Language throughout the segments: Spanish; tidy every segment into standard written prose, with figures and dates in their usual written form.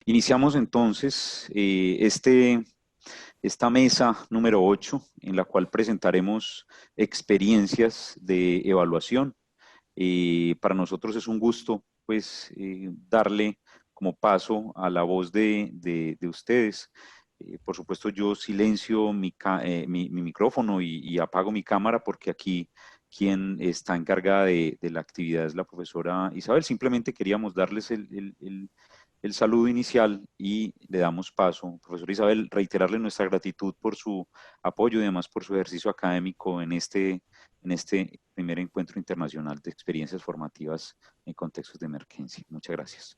Iniciamos entonces esta mesa número 8, en la cual presentaremos experiencias de evaluación. Para nosotros es un gusto pues darle como paso a la voz de ustedes. Por supuesto yo silencio mi micrófono y apago mi cámara porque aquí quien está encargada de la actividad es la profesora Isabel. Simplemente queríamos darles el saludo inicial y le damos paso. Profesora Isabel, reiterarle nuestra gratitud por su apoyo y además por su ejercicio académico en este primer encuentro internacional de experiencias formativas en contextos de emergencia. Muchas gracias.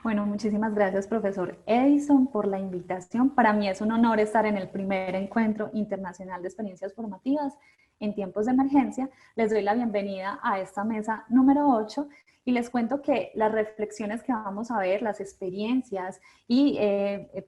Bueno, muchísimas gracias, profesor Edison, por la invitación. Para mí es un honor estar en el primer encuentro internacional de experiencias formativas en tiempos de emergencia. Les doy la bienvenida a esta mesa número 8 y les cuento que las reflexiones que vamos a ver, las experiencias y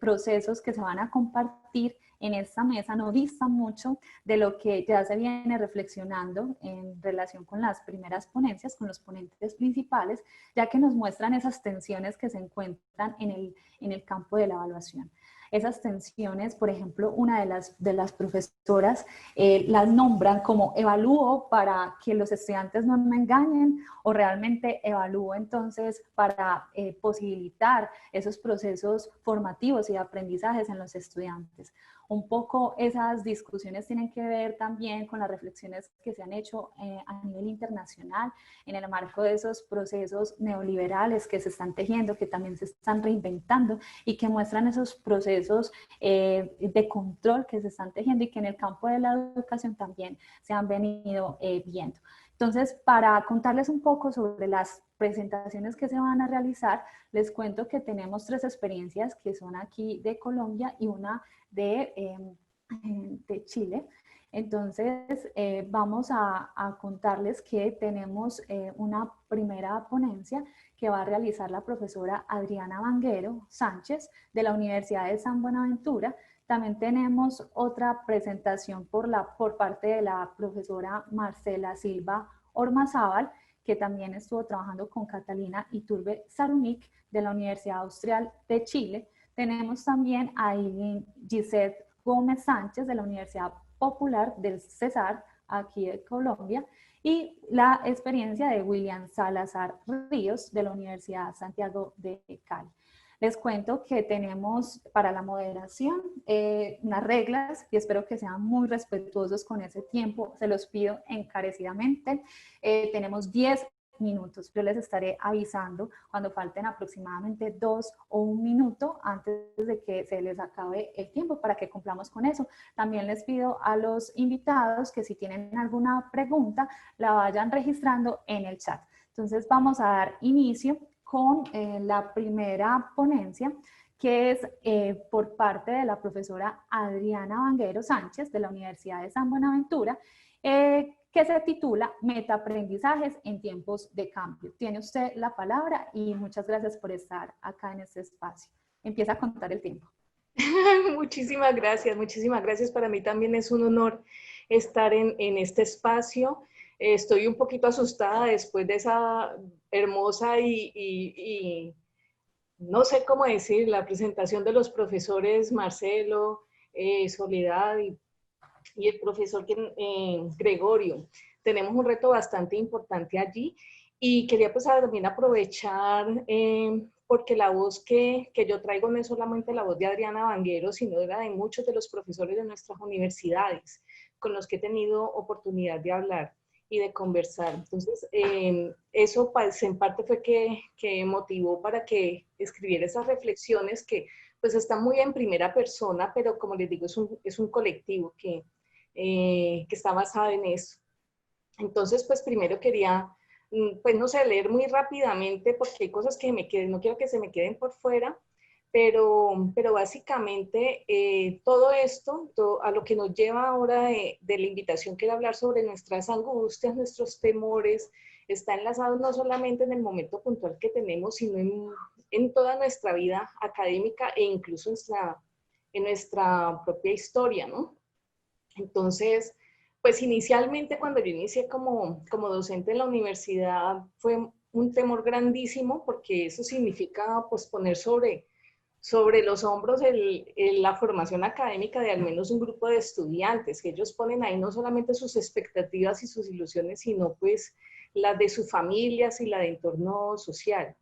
procesos que se van a compartir en esta mesa no distan mucho de lo que ya se viene reflexionando en relación con las primeras ponencias, con los ponentes principales, ya que nos muestran esas tensiones que se encuentran en el campo de la evaluación. Esas tensiones, por ejemplo, una de las profesoras las nombran como evalúo para que los estudiantes no me engañen o realmente evalúo entonces para posibilitar esos procesos formativos y aprendizajes en los estudiantes. Un poco esas discusiones tienen que ver también con las reflexiones que se han hecho a nivel internacional en el marco de esos procesos neoliberales que se están tejiendo, que también se están reinventando y que muestran esos procesos de control que se están tejiendo y que en el campo de la educación también se han venido viendo. Entonces, para contarles un poco sobre las presentaciones que se van a realizar, les cuento que tenemos 3 experiencias que son aquí de Colombia y una de Chile. Entonces, vamos a contarles que tenemos una primera ponencia que va a realizar la profesora Adriana Vanguero Sánchez de la Universidad de San Buenaventura. También tenemos otra presentación por parte de la profesora Marcela Silva Ormazábal, que también estuvo trabajando con Catalina Iturbe Sarunic de la Universidad Austral de Chile. Tenemos también a Gisette Gómez Sánchez de la Universidad Popular del Cesar, aquí de Colombia, y la experiencia de William Salazar Ríos de la Universidad Santiago de Cali. Les cuento que tenemos para la moderación unas reglas y espero que sean muy respetuosos con ese tiempo, se los pido encarecidamente. Tenemos 10 minutos. Yo les estaré avisando cuando falten aproximadamente 2 o 1 minuto antes de que se les acabe el tiempo para que cumplamos con eso. También les pido a los invitados que si tienen alguna pregunta la vayan registrando en el chat. Entonces vamos a dar inicio con la primera ponencia, que es por parte de la profesora Adriana Vanguero Sánchez de la Universidad de San Buenaventura, que se titula Metaaprendizajes en tiempos de cambio. Tiene usted la palabra y muchas gracias por estar acá en este espacio. Empieza a contar el tiempo. Muchísimas gracias, muchísimas gracias. Para mí también es un honor estar en este espacio. Estoy un poquito asustada después de esa hermosa y no sé cómo decir, la presentación de los profesores Marcelo, Soledad y el profesor Gregorio. Tenemos un reto bastante importante allí y quería pues también aprovechar porque la voz que yo traigo no es solamente la voz de Adriana Vanguero, sino la de muchos de los profesores de nuestras universidades con los que he tenido oportunidad de hablar y de conversar. Entonces, eso pues, en parte fue que motivó para que escribiera esas reflexiones que pues están muy en primera persona, pero como les digo, es un colectivo que está basado en eso. Entonces, pues primero quería, pues no sé, leer muy rápidamente porque hay cosas que me queden, no quiero que se me queden por fuera, pero básicamente todo esto, a lo que nos lleva ahora de la invitación que era hablar sobre nuestras angustias, nuestros temores, está enlazado no solamente en el momento puntual que tenemos, sino en toda nuestra vida académica e incluso en nuestra propia historia, ¿no? Entonces, pues inicialmente cuando yo inicié como docente en la universidad fue un temor grandísimo porque eso significa pues poner sobre sobre los hombros la formación académica de al menos un grupo de estudiantes, que ellos ponen ahí no solamente sus expectativas y sus ilusiones, sino pues las de sus familias y la de entorno social.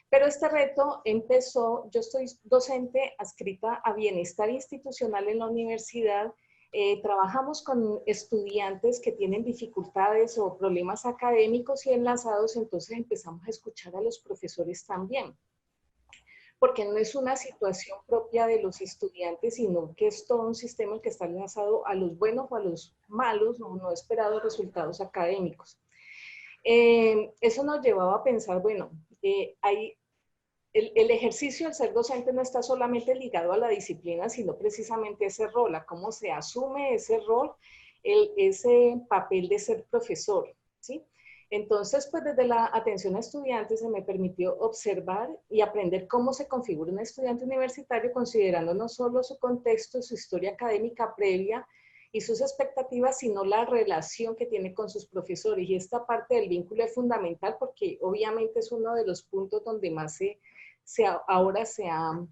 Pero este reto empezó, yo estoy docente adscrita a bienestar institucional en la universidad. Trabajamos con estudiantes que tienen dificultades o problemas académicos y enlazados, entonces empezamos a escuchar a los profesores también, porque no es una situación propia de los estudiantes, sino que es todo un sistema que está enlazado a los buenos o a los malos o no esperados resultados académicos. Eso nos llevaba a pensar, bueno, el ejercicio del ser docente no está solamente ligado a la disciplina, sino precisamente a ese rol, a cómo se asume ese rol, ese papel de ser profesor, ¿sí? Entonces, pues desde la atención a estudiantes se me permitió observar y aprender cómo se configura un estudiante universitario, considerando no solo su contexto, su historia académica previa y sus expectativas, sino la relación que tiene con sus profesores. Y esta parte del vínculo es fundamental porque obviamente es uno de los puntos donde más ahora se ha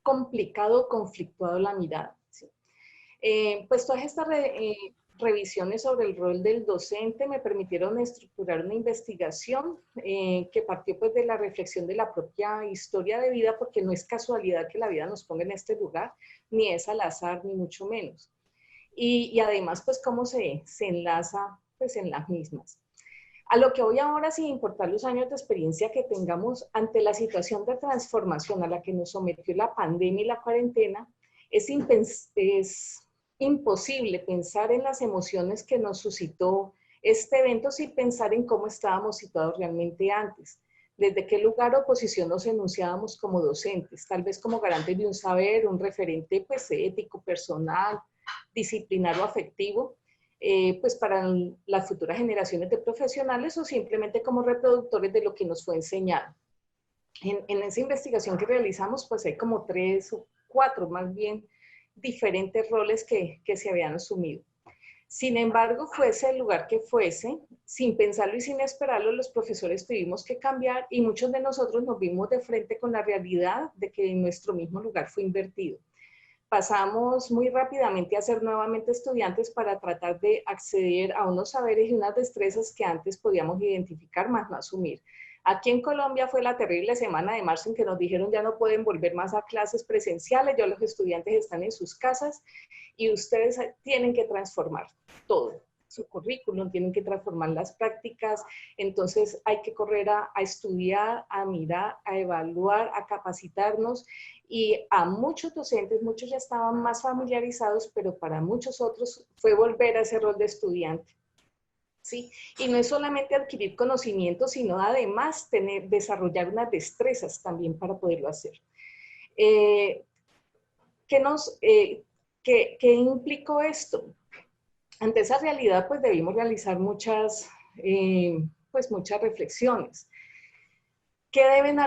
complicado, conflictuado la mirada, ¿sí? Pues todas estas revisiones sobre el rol del docente me permitieron estructurar una investigación que partió pues de la reflexión de la propia historia de vida, porque no es casualidad que la vida nos ponga en este lugar, ni es al azar, ni mucho menos. Y además pues cómo se enlaza pues en las mismas. A lo que voy ahora, sin importar los años de experiencia que tengamos ante la situación de transformación a la que nos sometió la pandemia y la cuarentena, es imposible pensar en las emociones que nos suscitó este evento sin pensar en cómo estábamos situados realmente antes. Desde qué lugar o posición nos enunciábamos como docentes, tal vez como garantes de un saber, un referente pues ético, personal, disciplinario, afectivo, pues para las futuras generaciones de profesionales, o simplemente como reproductores de lo que nos fue enseñado. En esa investigación que realizamos, pues hay como 3 o 4 más bien diferentes roles que se habían asumido. Sin embargo, fuese el lugar que fuese, sin pensarlo y sin esperarlo, los profesores tuvimos que cambiar y muchos de nosotros nos vimos de frente con la realidad de que nuestro mismo lugar fue invertido. Pasamos muy rápidamente a ser nuevamente estudiantes para tratar de acceder a unos saberes y unas destrezas que antes podíamos identificar, más no asumir. Aquí en Colombia fue la terrible semana de marzo en que nos dijeron ya no pueden volver más a clases presenciales, ya los estudiantes están en sus casas y ustedes tienen que transformar todo, su currículum, tienen que transformar las prácticas, entonces hay que correr a estudiar, a mirar, a evaluar, a capacitarnos, y a muchos docentes, muchos ya estaban más familiarizados, pero para muchos otros fue volver a ese rol de estudiante. ¿Sí? Y no es solamente adquirir conocimientos, sino además desarrollar unas destrezas también para poderlo hacer. ¿Qué implicó esto? Ante esa realidad, pues debimos realizar muchas reflexiones. ¿Qué deben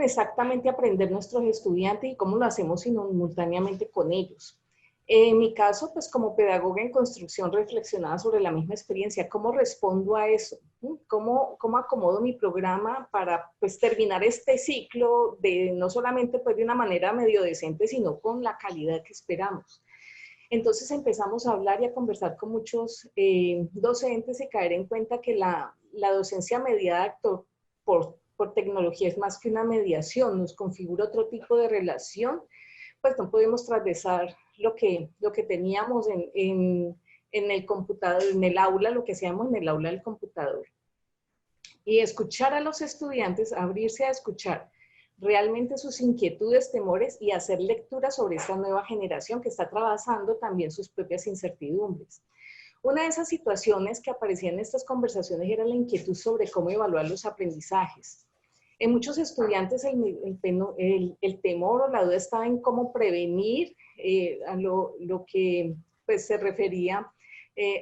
exactamente aprender nuestros estudiantes y cómo lo hacemos simultáneamente con ellos? En mi caso, pues como pedagoga en construcción reflexionaba sobre la misma experiencia, ¿cómo respondo a eso? ¿Cómo acomodo mi programa para pues terminar este ciclo no solamente pues de una manera medio decente, sino con la calidad que esperamos? Entonces empezamos a hablar y a conversar con muchos docentes y caer en cuenta que la docencia mediada por tecnología es más que una mediación, nos configura otro tipo de relación, pues no podemos transversar lo que teníamos en el computador, en el aula, lo que hacíamos en el aula del computador. Y escuchar a los estudiantes, abrirse a escuchar realmente sus inquietudes, temores y hacer lectura sobre esta nueva generación que está atravesando también sus propias incertidumbres. Una de esas situaciones que aparecían en estas conversaciones era la inquietud sobre cómo evaluar los aprendizajes. En muchos estudiantes el temor o la duda estaba en cómo prevenir a lo que pues, se refería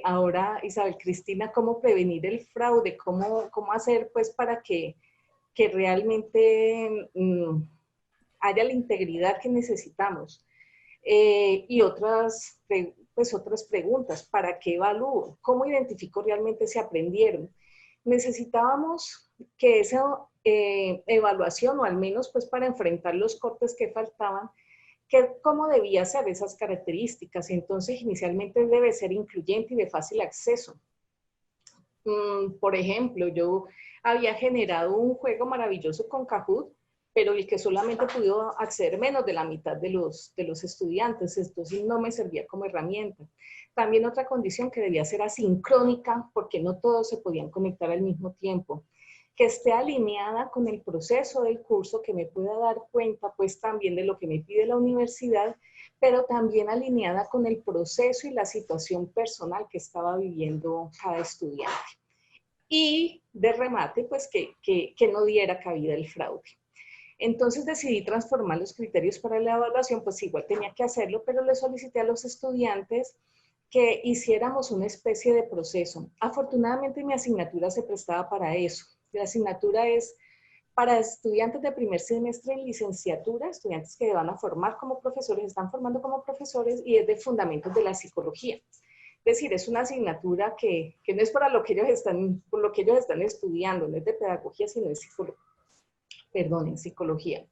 ahora Isabel Cristina, cómo prevenir el fraude, cómo hacer pues para que realmente haya la integridad que necesitamos. Y otras preguntas, ¿para qué evalúo? ¿Cómo identifico realmente si aprendieron? Necesitábamos que evaluación, o al menos pues para enfrentar los cortes que faltaban, cómo debía ser esas características. Entonces, inicialmente debe ser incluyente y de fácil acceso. Por ejemplo, yo había generado un juego maravilloso con Kahoot, pero el que solamente pudo acceder menos de la mitad de los estudiantes, entonces no me servía como herramienta. También otra condición, que debía ser asincrónica, porque no todos se podían conectar al mismo tiempo. Que esté alineada con el proceso del curso, que me pueda dar cuenta pues también de lo que me pide la universidad, pero también alineada con el proceso y la situación personal que estaba viviendo cada estudiante. Y de remate, pues que no diera cabida el fraude. Entonces decidí transformar los criterios para la evaluación, pues igual tenía que hacerlo, pero le solicité a los estudiantes que hiciéramos una especie de proceso. Afortunadamente mi asignatura se prestaba para eso. La asignatura es para estudiantes de primer semestre en licenciatura, estudiantes que van a formar como profesores, están formando como profesores, y es de fundamentos de la psicología. Es decir, es una asignatura que no es para lo que ellos están, por lo que ellos están estudiando, no es de pedagogía, sino de en psicología.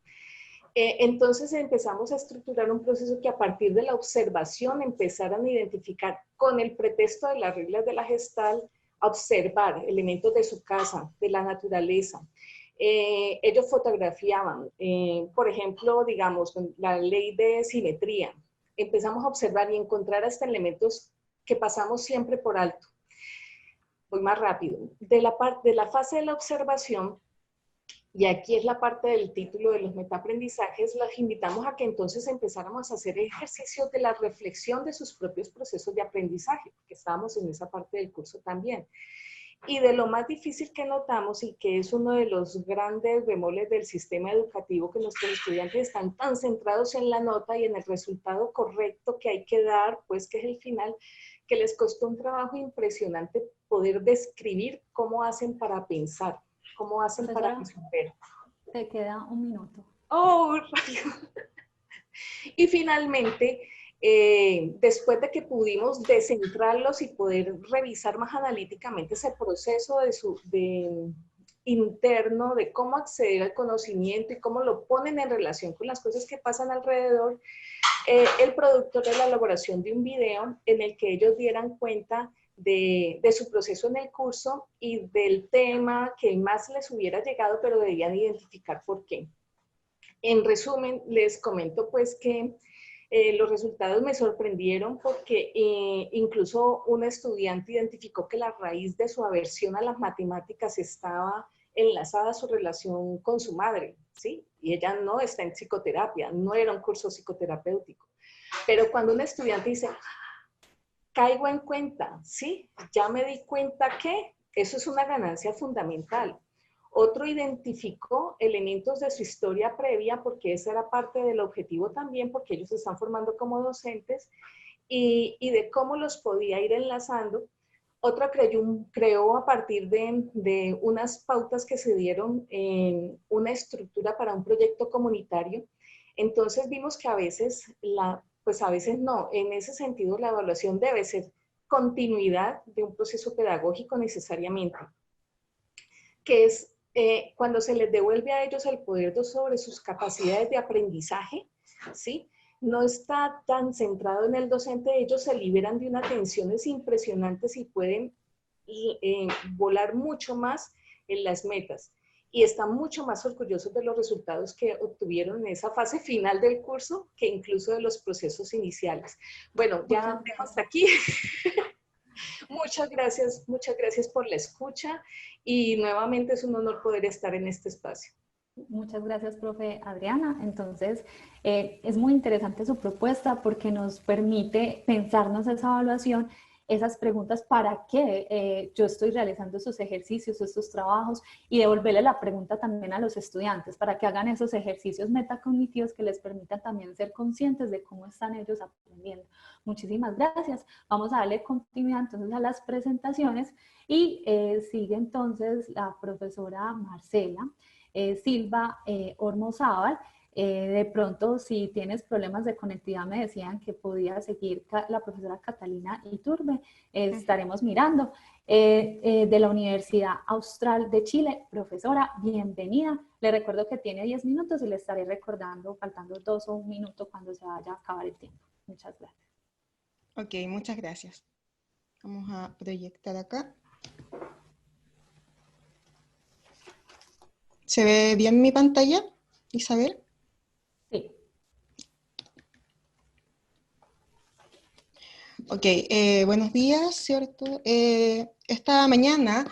Entonces empezamos a estructurar un proceso que a partir de la observación empezaran a identificar, con el pretexto de las reglas de la Gestalt, a observar elementos de su casa, de la naturaleza. Ellos fotografiaban, por ejemplo, digamos, la ley de simetría. Empezamos a observar y encontrar hasta elementos que pasamos siempre por alto. Voy más rápido. De la fase de la observación, y aquí es la parte del título de los metaaprendizajes, las invitamos a que entonces empezáramos a hacer ejercicios de la reflexión de sus propios procesos de aprendizaje, porque estábamos en esa parte del curso también. Y de lo más difícil que notamos, y que es uno de los grandes bemoles del sistema educativo, que nuestros estudiantes están tan centrados en la nota y en el resultado correcto que hay que dar, pues que es el final, que les costó un trabajo impresionante poder describir cómo hacen para pensar, cómo hacen para resolver. Te queda un minuto. ¡Oh! Y finalmente, después de que pudimos descentrarlos y poder revisar más analíticamente ese proceso interno de cómo acceder al conocimiento y cómo lo ponen en relación con las cosas que pasan alrededor, el producto de la elaboración de un video en el que ellos dieran cuenta de su proceso en el curso y del tema que más les hubiera llegado, pero debían identificar por qué. En resumen, les comento pues que los resultados me sorprendieron, porque incluso una estudiante identificó que la raíz de su aversión a las matemáticas estaba enlazada a su relación con su madre, ¿sí? Y ella no está en psicoterapia, no era un curso psicoterapéutico. Pero cuando un estudiante dice, caigo en cuenta, ¿sí? Ya me di cuenta que eso es una ganancia fundamental. Otro identificó elementos de su historia previa, porque esa era parte del objetivo también, porque ellos se están formando como docentes, y de cómo los podía ir enlazando. Otro creó a partir de unas pautas que se dieron en una estructura para un proyecto comunitario. Entonces vimos que a veces, pues a veces no, en ese sentido la evaluación debe ser continuidad de un proceso pedagógico necesariamente, que es cuando se les devuelve a ellos el poder sobre sus capacidades de aprendizaje, ¿sí? No está tan centrado en el docente, ellos se liberan de unas tensiones impresionantes y pueden volar mucho más en las metas. Y están mucho más orgullosos de los resultados que obtuvieron en esa fase final del curso que incluso de los procesos iniciales. Bueno, ya dejo hasta aquí. Muchas gracias por la escucha, y nuevamente es un honor poder estar en este espacio. Muchas gracias, profe Adriana. Entonces, es muy interesante su propuesta, porque nos permite pensarnos esa evaluación, esas preguntas, para qué yo estoy realizando estos ejercicios, estos trabajos, y devolverle la pregunta también a los estudiantes para que hagan esos ejercicios metacognitivos que les permitan también ser conscientes de cómo están ellos aprendiendo. Muchísimas gracias. Vamos a darle continuidad entonces a las presentaciones, y sigue entonces la profesora Marcela Silva Ormozábal, De pronto, si tienes problemas de conectividad, me decían que podía seguir la profesora Catalina Iturbe, estaremos mirando. De la Universidad Austral de Chile, profesora, bienvenida. Le recuerdo que tiene 10 minutos y le estaré recordando, faltando 2 o 1 minuto cuando se vaya a acabar el tiempo. Muchas gracias. Ok, muchas gracias. Vamos a proyectar acá. ¿Se ve bien mi pantalla, Isabel? Sí. Ok, buenos días, ¿cierto? Esta mañana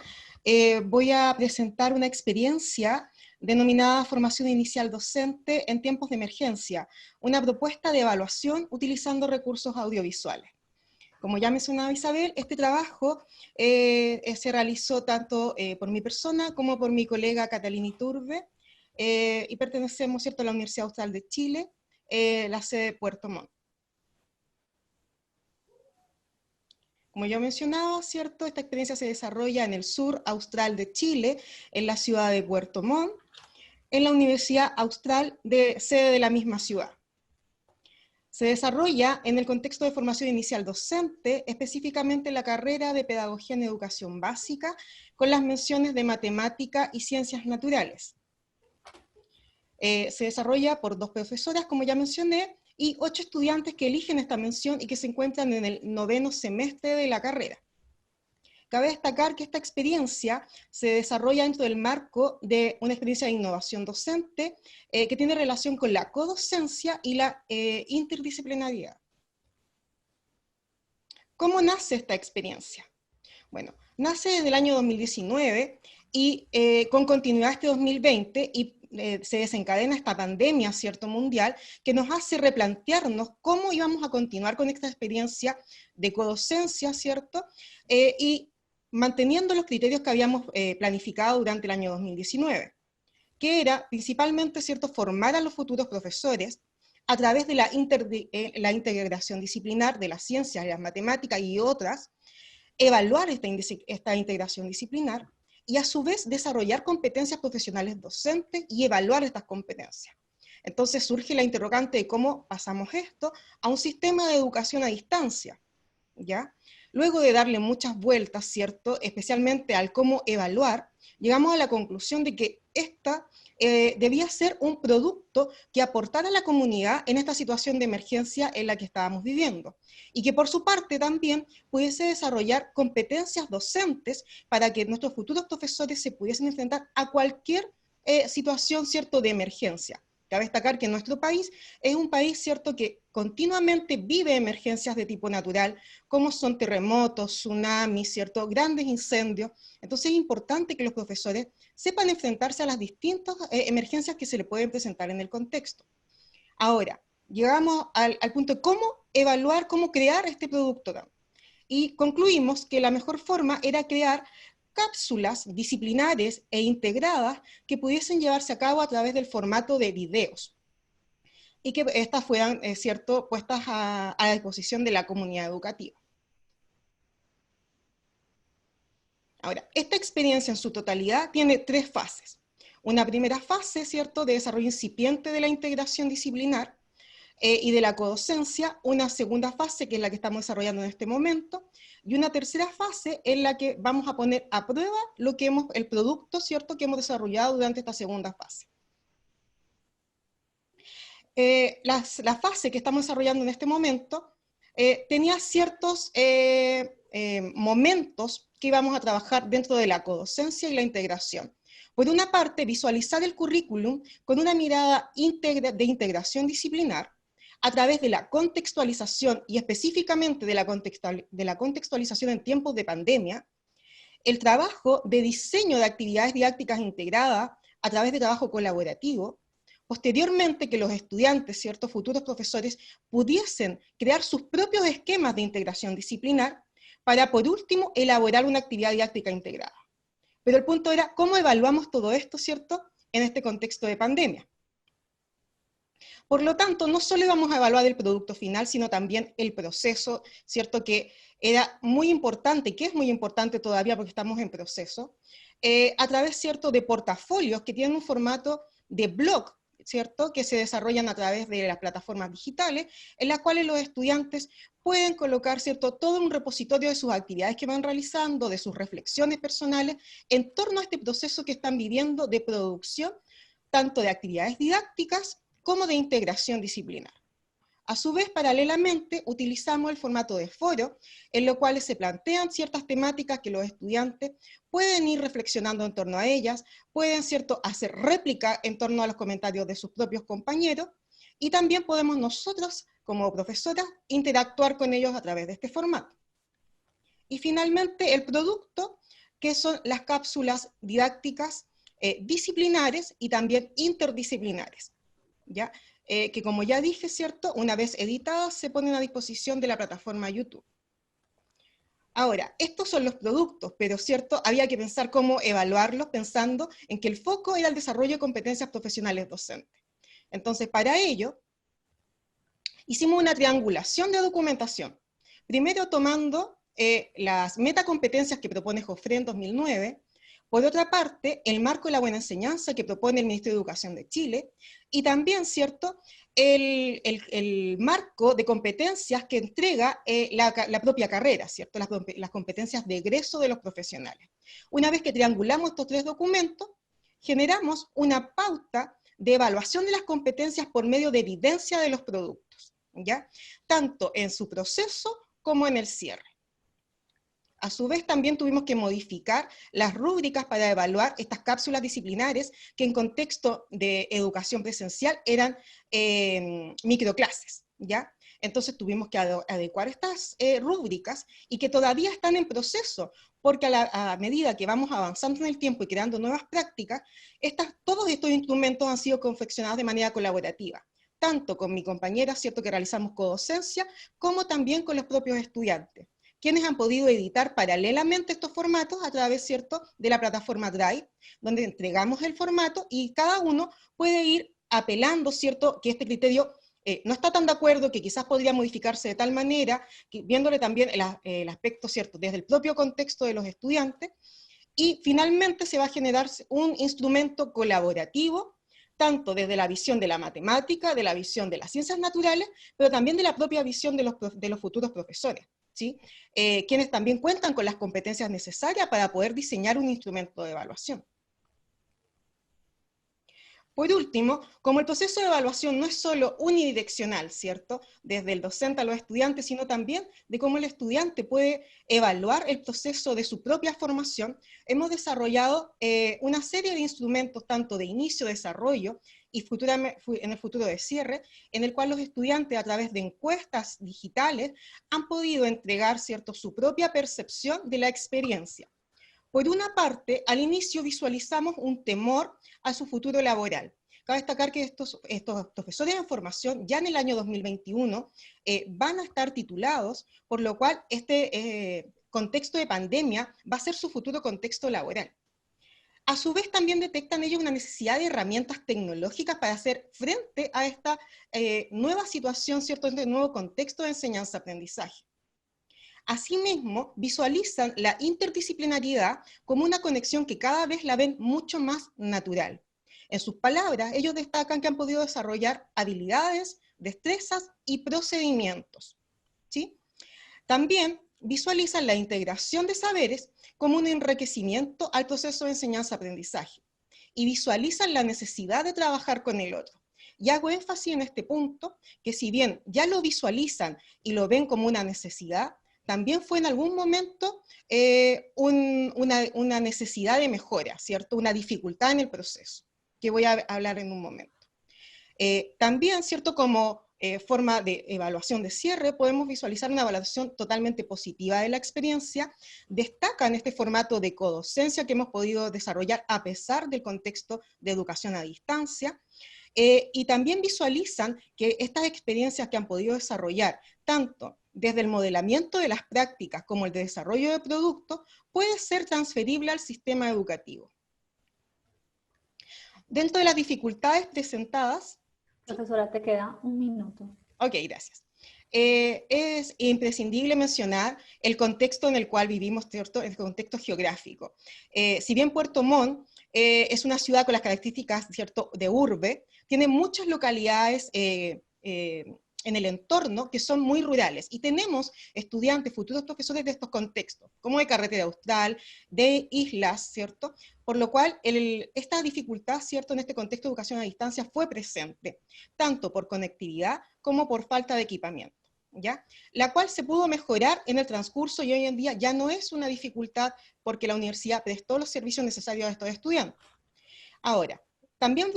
voy a presentar una experiencia denominada Formación Inicial Docente en Tiempos de Emergencia, una propuesta de evaluación utilizando recursos audiovisuales. Como ya mencionaba Isabel, este trabajo se realizó tanto por mi persona como por mi colega Catalina Iturbe, y pertenecemos, ¿cierto?, a la Universidad Austral de Chile, la sede de Puerto Montt. Como yo mencionaba, ¿cierto?, esta experiencia se desarrolla en el sur austral de Chile, en la ciudad de Puerto Montt, en la Universidad Austral, sede de la misma ciudad. Se desarrolla en el contexto de formación inicial docente, específicamente en la carrera de Pedagogía en Educación Básica, con las menciones de Matemática y Ciencias Naturales. Se desarrolla por 2 profesoras, como ya mencioné, y 8 estudiantes que eligen esta mención y que se encuentran en el 9º semestre de la carrera. Cabe destacar que esta experiencia se desarrolla dentro del marco de una experiencia de innovación docente que tiene relación con la codocencia y la interdisciplinariedad. ¿Cómo nace esta experiencia? Bueno, nace desde el año 2019 y con continuidad este 2020 y se desencadena esta pandemia, ¿cierto?, mundial, que nos hace replantearnos cómo íbamos a continuar con esta experiencia de codocencia, ¿cierto?, y manteniendo los criterios que habíamos planificado durante el año 2019, que era principalmente, ¿cierto?, formar a los futuros profesores a través de la integración disciplinar de las ciencias, de las matemáticas y otras, evaluar esta integración disciplinar, y a su vez desarrollar competencias profesionales docentes y evaluar estas competencias. Entonces surge la interrogante de cómo pasamos esto a un sistema de educación a distancia, ¿ya? Luego de darle muchas vueltas, ¿cierto?, especialmente al cómo evaluar, llegamos a la conclusión de que esta debía ser un producto que aportara a la comunidad en esta situación de emergencia en la que estábamos viviendo, y que por su parte también pudiese desarrollar competencias docentes para que nuestros futuros profesores se pudiesen enfrentar a cualquier situación, ¿cierto?, de emergencia. Cabe destacar que nuestro país es un país, ¿cierto?, que continuamente vive emergencias de tipo natural, como son terremotos, tsunamis, ¿cierto?, grandes incendios. Entonces es importante que los profesores sepan enfrentarse a las distintas emergencias que se le pueden presentar en el contexto. Ahora, llegamos al punto de cómo evaluar, cómo crear este producto. Y concluimos que la mejor forma era crear cápsulas disciplinares e integradas que pudiesen llevarse a cabo a través del formato de videos, y que estas fueran, ¿cierto?, puestas a disposición de la comunidad educativa. Ahora, esta experiencia en su totalidad tiene 3 fases. Una primera fase, ¿cierto?, de desarrollo incipiente de la integración disciplinar y de la codocencia, una segunda fase, que es la que estamos desarrollando en este momento, y una tercera fase en la que vamos a poner a prueba el producto, ¿cierto?, que hemos desarrollado durante esta segunda fase. La fase que estamos desarrollando en este momento tenía ciertos momentos que íbamos a trabajar dentro de la codocencia y la integración. Por una parte, visualizar el currículum con una mirada de integración disciplinar a través de la contextualización, y específicamente de la contextualización en tiempos de pandemia, el trabajo de diseño de actividades didácticas integradas a través de trabajo colaborativo. Posteriormente, que los estudiantes, ciertos futuros profesores, pudiesen crear sus propios esquemas de integración disciplinar para, por último, elaborar una actividad didáctica integrada. Pero el punto era, ¿cómo evaluamos todo esto, cierto?, en este contexto de pandemia? Por lo tanto, no solo íbamos a evaluar el producto final, sino también el proceso, ¿cierto?, que era muy importante, que es muy importante todavía porque estamos en proceso, a través, ¿cierto?, de portafolios que tienen un formato de blog, ¿cierto?, que se desarrollan a través de las plataformas digitales, en las cuales los estudiantes pueden colocar, ¿cierto?, todo un repositorio de sus actividades que van realizando, de sus reflexiones personales, en torno a este proceso que están viviendo de producción, tanto de actividades didácticas como de integración disciplinar. A su vez, paralelamente, utilizamos el formato de foro, en lo cual se plantean ciertas temáticas que los estudiantes pueden ir reflexionando en torno a ellas, pueden, ¿cierto?, hacer réplica en torno a los comentarios de sus propios compañeros, y también podemos nosotros, como profesoras, interactuar con ellos a través de este formato. Y finalmente, el producto, que son las cápsulas didácticas disciplinares y también interdisciplinares, ¿ya? Que como ya dije, ¿cierto?, una vez editadas se ponen a disposición de la plataforma YouTube. Ahora, estos son los productos, pero ¿cierto?, había que pensar cómo evaluarlos pensando en que el foco era el desarrollo de competencias profesionales docentes. Entonces, para ello, hicimos una triangulación de documentación. Primero tomando las metacompetencias que propone Joffre en 2009, por otra parte, el marco de la buena enseñanza que propone el Ministerio de Educación de Chile, y también, ¿cierto?, el marco de competencias que entrega la propia carrera, ¿cierto?, las competencias de egreso de los profesionales. Una vez que triangulamos estos tres documentos, generamos una pauta de evaluación de las competencias por medio de evidencia de los productos, ¿ya?, tanto en su proceso como en el cierre. A su vez, también tuvimos que modificar las rúbricas para evaluar estas cápsulas disciplinares que en contexto de educación presencial eran microclases, ¿ya? Entonces tuvimos que adecuar estas rúbricas y que todavía están en proceso, porque a medida que vamos avanzando en el tiempo y creando nuevas prácticas, todos estos instrumentos han sido confeccionados de manera colaborativa, tanto con mi compañera, ¿cierto?, que realizamos codocencia, como también con los propios estudiantes, quienes han podido editar paralelamente estos formatos a través, ¿cierto?, de la plataforma Drive, donde entregamos el formato y cada uno puede ir apelando, ¿cierto?, que este criterio no está tan de acuerdo, que quizás podría modificarse de tal manera, que, viéndole también el aspecto, ¿cierto?, desde el propio contexto de los estudiantes, y finalmente se va a generar un instrumento colaborativo, tanto desde la visión de la matemática, de la visión de las ciencias naturales, pero también de la propia visión de los futuros profesores, ¿sí? Quienes también cuentan con las competencias necesarias para poder diseñar un instrumento de evaluación. Por último, como el proceso de evaluación no es solo unidireccional, ¿cierto?, desde el docente a los estudiantes, sino también de cómo el estudiante puede evaluar el proceso de su propia formación, hemos desarrollado una serie de instrumentos, tanto de inicio, desarrollo, y en el futuro de cierre, en el cual los estudiantes, a través de encuestas digitales, han podido entregar, ¿cierto?, su propia percepción de la experiencia. Por una parte, al inicio visualizamos un temor a su futuro laboral. Cabe destacar que estos profesores en formación ya en el año 2021 van a estar titulados, por lo cual este contexto de pandemia va a ser su futuro contexto laboral. A su vez también detectan ellos una necesidad de herramientas tecnológicas para hacer frente a esta nueva situación, ¿cierto?, este nuevo contexto de enseñanza-aprendizaje. Asimismo, visualizan la interdisciplinariedad como una conexión que cada vez la ven mucho más natural. En sus palabras, ellos destacan que han podido desarrollar habilidades, destrezas y procedimientos, ¿sí? También visualizan la integración de saberes como un enriquecimiento al proceso de enseñanza-aprendizaje y visualizan la necesidad de trabajar con el otro. Y hago énfasis en este punto, que si bien ya lo visualizan y lo ven como una necesidad, también fue en algún momento una necesidad de mejora, ¿cierto? Una dificultad en el proceso, que voy a hablar en un momento. También, ¿cierto?, como forma de evaluación de cierre, podemos visualizar una evaluación totalmente positiva de la experiencia. Destaca en este formato de codocencia que hemos podido desarrollar a pesar del contexto de educación a distancia, y también visualizan que estas experiencias que han podido desarrollar, tanto desde el modelamiento de las prácticas como el de desarrollo de productos, puede ser transferible al sistema educativo. Dentro de las dificultades presentadas... Profesora, te queda un minuto. Ok, gracias. es imprescindible mencionar el contexto en el cual vivimos, ¿cierto? El contexto geográfico. Si bien Puerto Montt es una ciudad con las características, ¿cierto?, de urbe, tiene muchas localidades en el entorno que son muy rurales, y tenemos estudiantes, futuros profesores de estos contextos, como de Carretera Austral, de islas, ¿cierto? Por lo cual, esta dificultad, ¿cierto?, en este contexto de educación a distancia fue presente, tanto por conectividad como por falta de equipamiento, ¿ya? La cual se pudo mejorar en el transcurso, y hoy en día ya no es una dificultad porque la universidad prestó los servicios necesarios a estos estudiantes. Ahora, también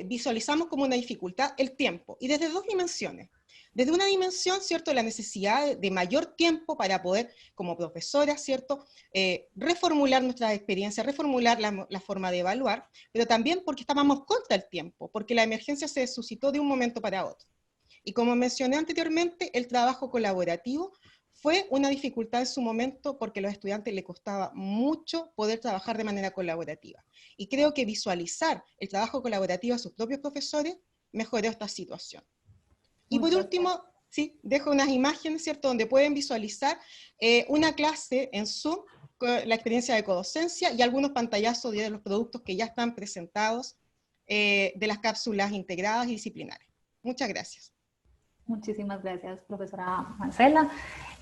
visualizamos como una dificultad el tiempo, y desde dos dimensiones. Desde una dimensión, ¿cierto?, la necesidad de mayor tiempo para poder, como profesora, ¿cierto?, reformular nuestras experiencias, reformular la forma de evaluar, pero también porque estábamos contra el tiempo, porque la emergencia se suscitó de un momento para otro. Y como mencioné anteriormente, el trabajo colaborativo fue una dificultad en su momento porque a los estudiantes les costaba mucho poder trabajar de manera colaborativa. Y creo que visualizar el trabajo colaborativo a sus propios profesores mejoró esta situación. Y por último, sí, dejo unas imágenes, ¿cierto?, donde pueden visualizar una clase en Zoom, la experiencia de codocencia, y algunos pantallazos de los productos que ya están presentados de las cápsulas integradas y disciplinares. Muchas gracias. Muchísimas gracias, profesora Marcela.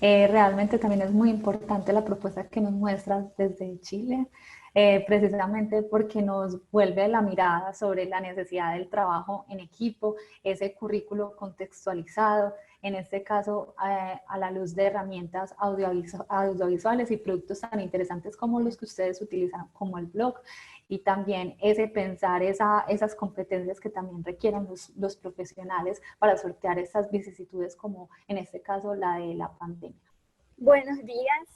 Realmente también es muy importante la propuesta que nos muestras desde Chile, precisamente porque nos vuelve la mirada sobre la necesidad del trabajo en equipo, ese currículo contextualizado, en este caso a la luz de herramientas audiovisuales y productos tan interesantes como los que ustedes utilizan, como el blog, y también ese pensar esas competencias que también requieren los profesionales para sortear estas vicisitudes, como en este caso la de la pandemia. Buenos días.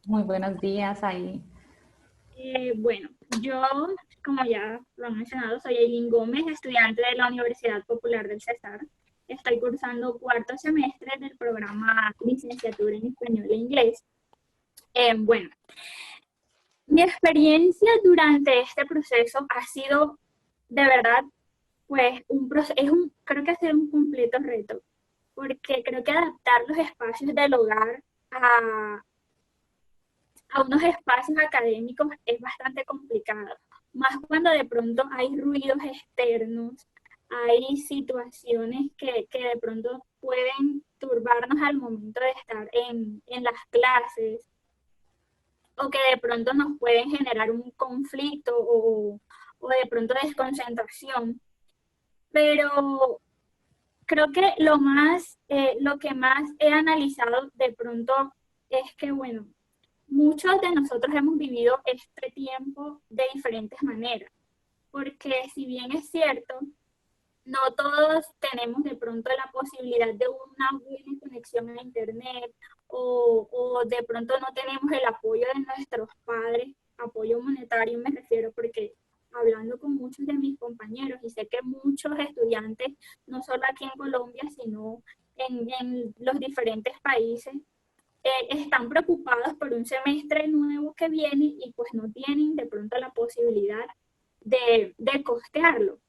Muy buenos días ahí. Bueno, yo, como ya lo han mencionado, soy Eileen Gómez, estudiante de la Universidad Popular del Cesar. Estoy cursando cuarto semestre del programa Licenciatura en Español e Inglés. Bueno, mi experiencia durante este proceso ha sido, de verdad, pues creo que ha sido un completo reto, porque creo que adaptar los espacios del hogar a unos espacios académicos es bastante complicado, más cuando de pronto hay ruidos externos, hay situaciones que de pronto pueden turbarnos al momento de estar en las clases, o que de pronto nos pueden generar un conflicto o de pronto desconcentración. Pero creo que lo que más he analizado de pronto es que, bueno, muchos de nosotros hemos vivido este tiempo de diferentes maneras, porque si bien es cierto, no todos tenemos de pronto la posibilidad de una buena conexión a internet, o de pronto no tenemos el apoyo de nuestros padres, apoyo monetario me refiero, porque hablando con muchos de mis compañeros, y sé que muchos estudiantes, no solo aquí en Colombia, sino en los diferentes países, están preocupados por un semestre nuevo que viene y pues no tienen de pronto la posibilidad de costearlo.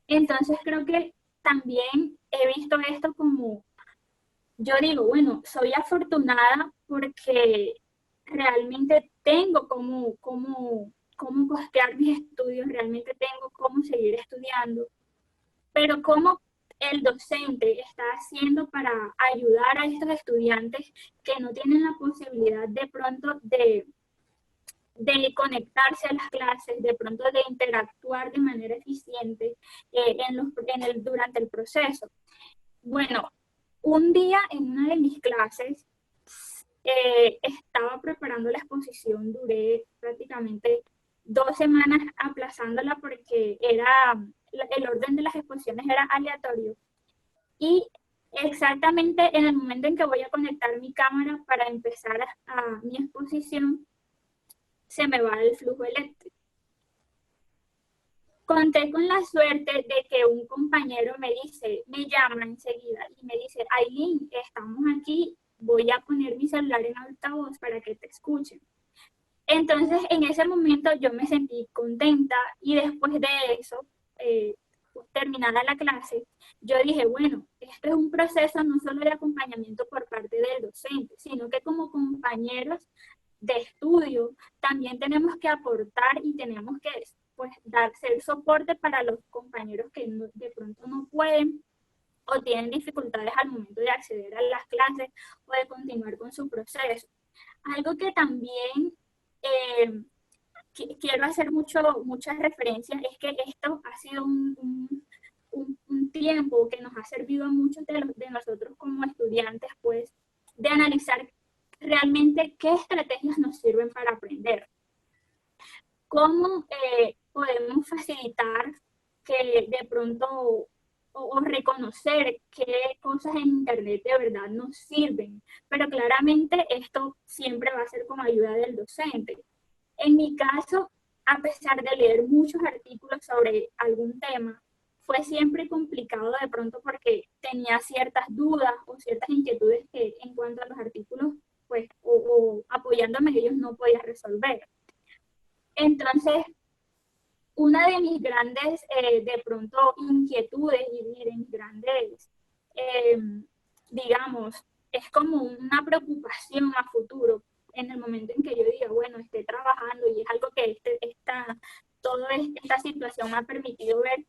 Entonces creo que también he visto esto como, yo digo, bueno, soy afortunada porque realmente tengo cómo costear mis estudios, realmente tengo cómo seguir estudiando, pero cómo el docente está haciendo para ayudar a estos estudiantes que no tienen la posibilidad de pronto de conectarse a las clases, de pronto de interactuar de manera eficiente durante el proceso. Bueno, un día en una de mis clases estaba preparando la exposición, duré prácticamente 2 semanas aplazándola porque el orden de las exposiciones era aleatorio. Y exactamente en el momento en que voy a conectar mi cámara para empezar a mi exposición, se me va el flujo eléctrico. Conté con la suerte de que un compañero me llama enseguida y me dice, Eileen, estamos aquí, voy a poner mi celular en altavoz para que te escuchen. Entonces, en ese momento yo me sentí contenta, y después de eso, terminada la clase, yo dije, bueno, esto es un proceso no solo de acompañamiento por parte del docente, sino que como compañeros de estudio también tenemos que aportar y tenemos que pues ser soporte para los compañeros que de pronto no pueden o tienen dificultades al momento de acceder a las clases o de continuar con su proceso. Algo que también quiero hacer muchas referencias es que esto ha sido un tiempo que nos ha servido a muchos de nosotros como estudiantes, pues, de analizar realmente qué estrategias nos sirven para aprender. Cómo podemos facilitar que de pronto o reconocer qué cosas en internet de verdad nos sirven, pero claramente esto siempre va a ser con ayuda del docente. En mi caso, a pesar de leer muchos artículos sobre algún tema, fue siempre complicado de pronto porque tenía ciertas dudas o ciertas inquietudes que en cuanto a los artículos, pues, o apoyándome en ellos no podía resolver. Entonces, una de mis grandes, de pronto, inquietudes y de mis grandes, digamos, es como una preocupación a futuro en el momento en que yo diga, bueno, esté trabajando y es algo que toda esta situación me ha permitido ver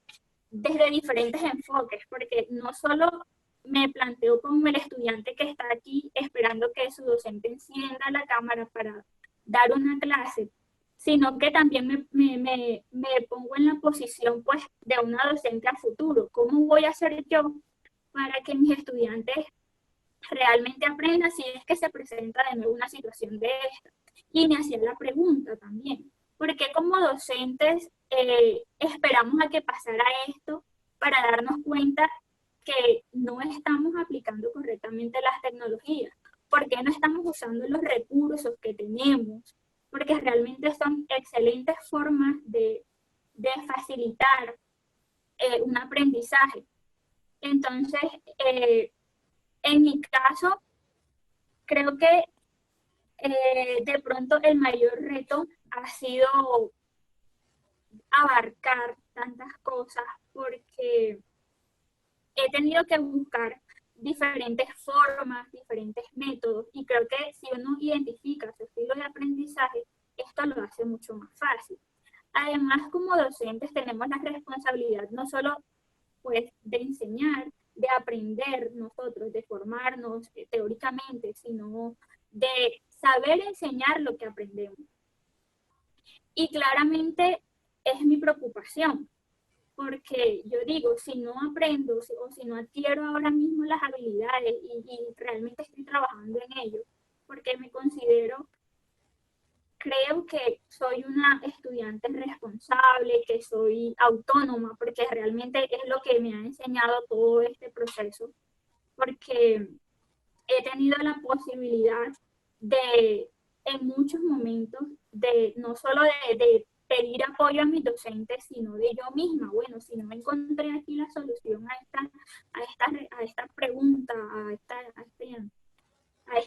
desde diferentes enfoques, porque no solo me planteo como el estudiante que está aquí esperando que su docente encienda la cámara para dar una clase, sino que también me pongo en la posición pues de una docente a futuro. ¿Cómo voy a hacer yo para que mis estudiantes realmente aprendan si es que se presenta de nuevo una situación de esta? Y me hacía la pregunta también, ¿por qué como docentes esperamos a que pasara esto para darnos cuenta que no estamos aplicando correctamente las tecnologías? ¿Por qué no estamos usando los recursos que tenemos? Porque realmente son excelentes formas de facilitar un aprendizaje. Entonces, en mi caso, creo que de pronto el mayor reto ha sido abarcar tantas cosas porque he tenido que buscar diferentes formas, diferentes métodos, y creo que si uno identifica su estilo de aprendizaje, esto lo hace mucho más fácil. Además, como docentes tenemos la responsabilidad no solo pues, de enseñar, de aprender nosotros, de formarnos teóricamente, sino de saber enseñar lo que aprendemos. Y claramente es mi preocupación, porque yo digo, si no aprendo o si no adquiero ahora mismo las habilidades y realmente estoy trabajando en ello, porque me creo que soy una estudiante responsable, que soy autónoma, porque realmente es lo que me ha enseñado todo este proceso, porque he tenido la posibilidad de, en muchos momentos, de no solo de pedir apoyo a mis docentes, sino de yo misma. Bueno, si no encontré aquí la solución a esta pregunta, a esta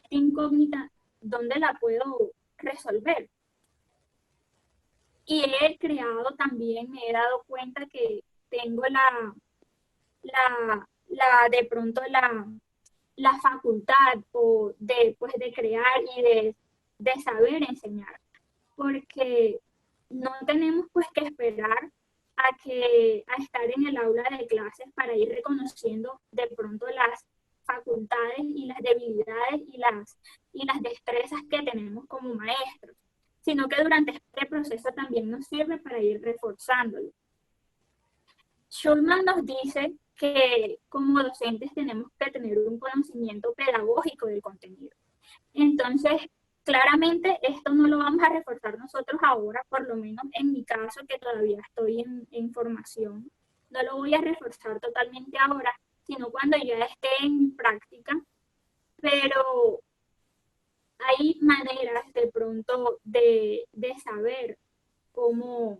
incógnita, ¿dónde la puedo resolver? Y he creado también, me he dado cuenta que tengo de pronto la facultad pues, de crear y de saber enseñar, porque no tenemos pues que esperar a estar en el aula de clases para ir reconociendo de pronto las facultades y las debilidades y las destrezas que tenemos como maestros, sino que durante este proceso también nos sirve para ir reforzándolo. Schulman nos dice que como docentes tenemos que tener un conocimiento pedagógico del contenido. Entonces, claramente esto no lo vamos a reforzar nosotros ahora, por lo menos en mi caso, que todavía estoy en formación. No lo voy a reforzar totalmente ahora, sino cuando ya esté en práctica, pero hay maneras de pronto de saber cómo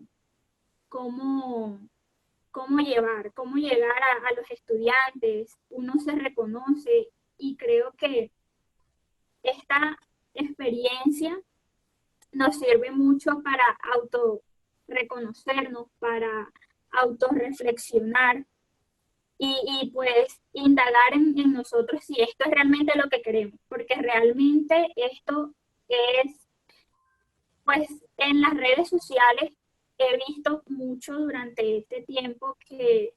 llegar a los estudiantes. Uno se reconoce y creo que esta experiencia nos sirve mucho para autorreconocernos, para autorreflexionar pues indagar en nosotros si esto es realmente lo que queremos, porque realmente esto es, pues en las redes sociales he visto mucho durante este tiempo que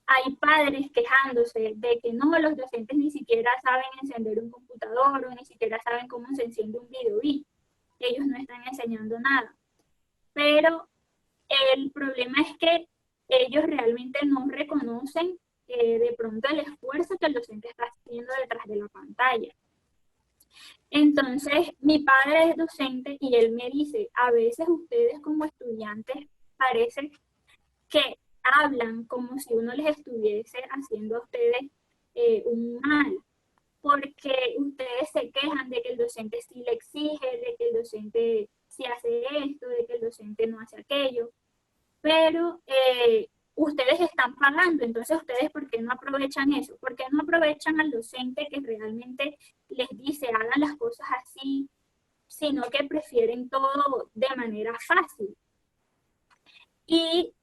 hay padres quejándose de que no, los docentes ni siquiera saben encender un computador o ni siquiera saben cómo se enciende un videobeat. Ellos no están enseñando nada. Pero el problema es que ellos realmente no reconocen de pronto el esfuerzo que el docente está haciendo detrás de la pantalla. Entonces, mi padre es docente y él me dice, a veces ustedes como estudiantes parece que hablan como si uno les estuviese haciendo a ustedes un mal, porque ustedes se quejan de que el docente sí le exige, de que el docente sí hace esto, de que el docente no hace aquello, pero ustedes están pagando, entonces ustedes ¿por qué no aprovechan eso? ¿Por qué no aprovechan al docente que realmente les dice hagan las cosas así, sino que prefieren todo de manera fácil? Y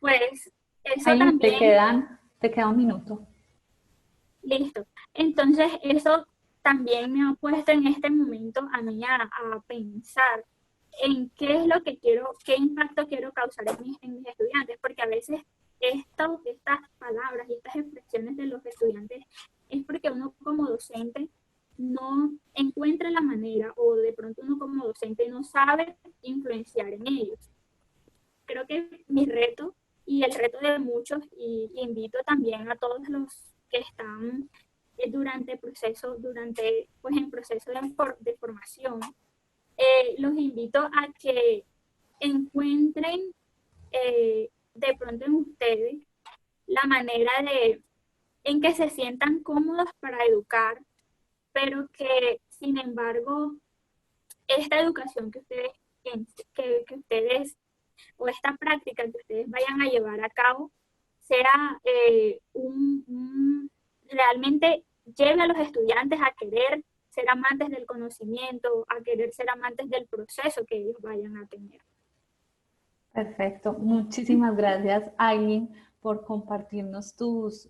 pues eso Aileen, también, te queda un minuto. listo. Entonces eso también me ha puesto en este momento a mí a pensar en qué es lo que quiero, qué impacto quiero causar en mis estudiantes, porque a veces estas palabras y estas expresiones de los estudiantes es porque uno como docente no encuentra la manera o de pronto uno como docente no sabe influenciar en ellos. Creo que mi reto y el reto de muchos, y invito también a todos los que están durante el proceso, pues en proceso de formación, los invito a que encuentren de pronto en ustedes la manera en que se sientan cómodos para educar, pero que sin embargo esta educación que ustedes o esta práctica que ustedes vayan a llevar a cabo sea realmente lleve a los estudiantes a querer ser amantes del conocimiento, a querer ser amantes del proceso que ellos vayan a tener. Perfecto. Muchísimas gracias, Aileen, por compartirnos tus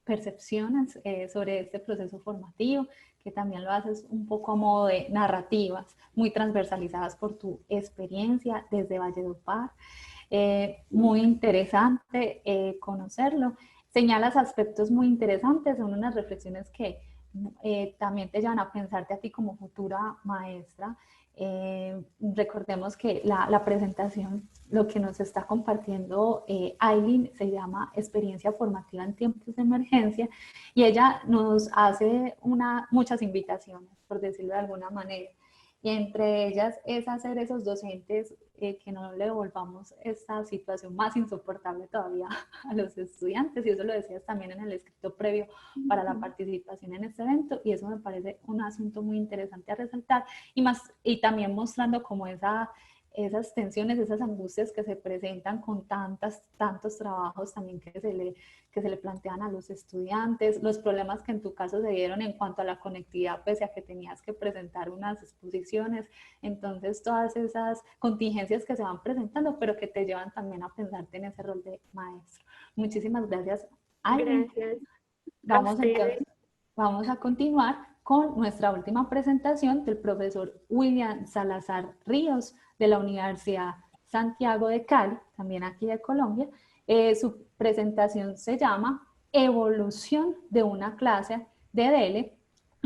percepciones sobre este proceso formativo, que también lo haces un poco a modo de narrativas muy transversalizadas por tu experiencia desde Valledupar. Muy interesante conocerlo. Señalas aspectos muy interesantes, son unas reflexiones que también te llevan a pensarte a ti como futura maestra. Recordemos que la presentación, lo que nos está compartiendo Aileen, se llama Experiencia Formativa en Tiempos de Emergencia, y ella nos hace muchas invitaciones, por decirlo de alguna manera. Y entre ellas es hacer esos docentes que no le volvamos esta situación más insoportable todavía a los estudiantes, y eso lo decías también en el escrito previo para la participación en este evento, y eso me parece un asunto muy interesante a resaltar, y también mostrando como esas tensiones, esas angustias que se presentan con tantos trabajos también que se le plantean a los estudiantes, los problemas que en tu caso se dieron en cuanto a la conectividad, pese a que tenías que presentar unas exposiciones. Entonces, todas esas contingencias que se van presentando, pero que te llevan también a pensarte en ese rol de maestro. Muchísimas gracias, Aileen. Gracias. Vamos a continuar con nuestra última presentación del profesor William Salazar Ríos, de la Universidad Santiago de Cali, también aquí de Colombia. Su presentación se llama Evolución de una clase de DL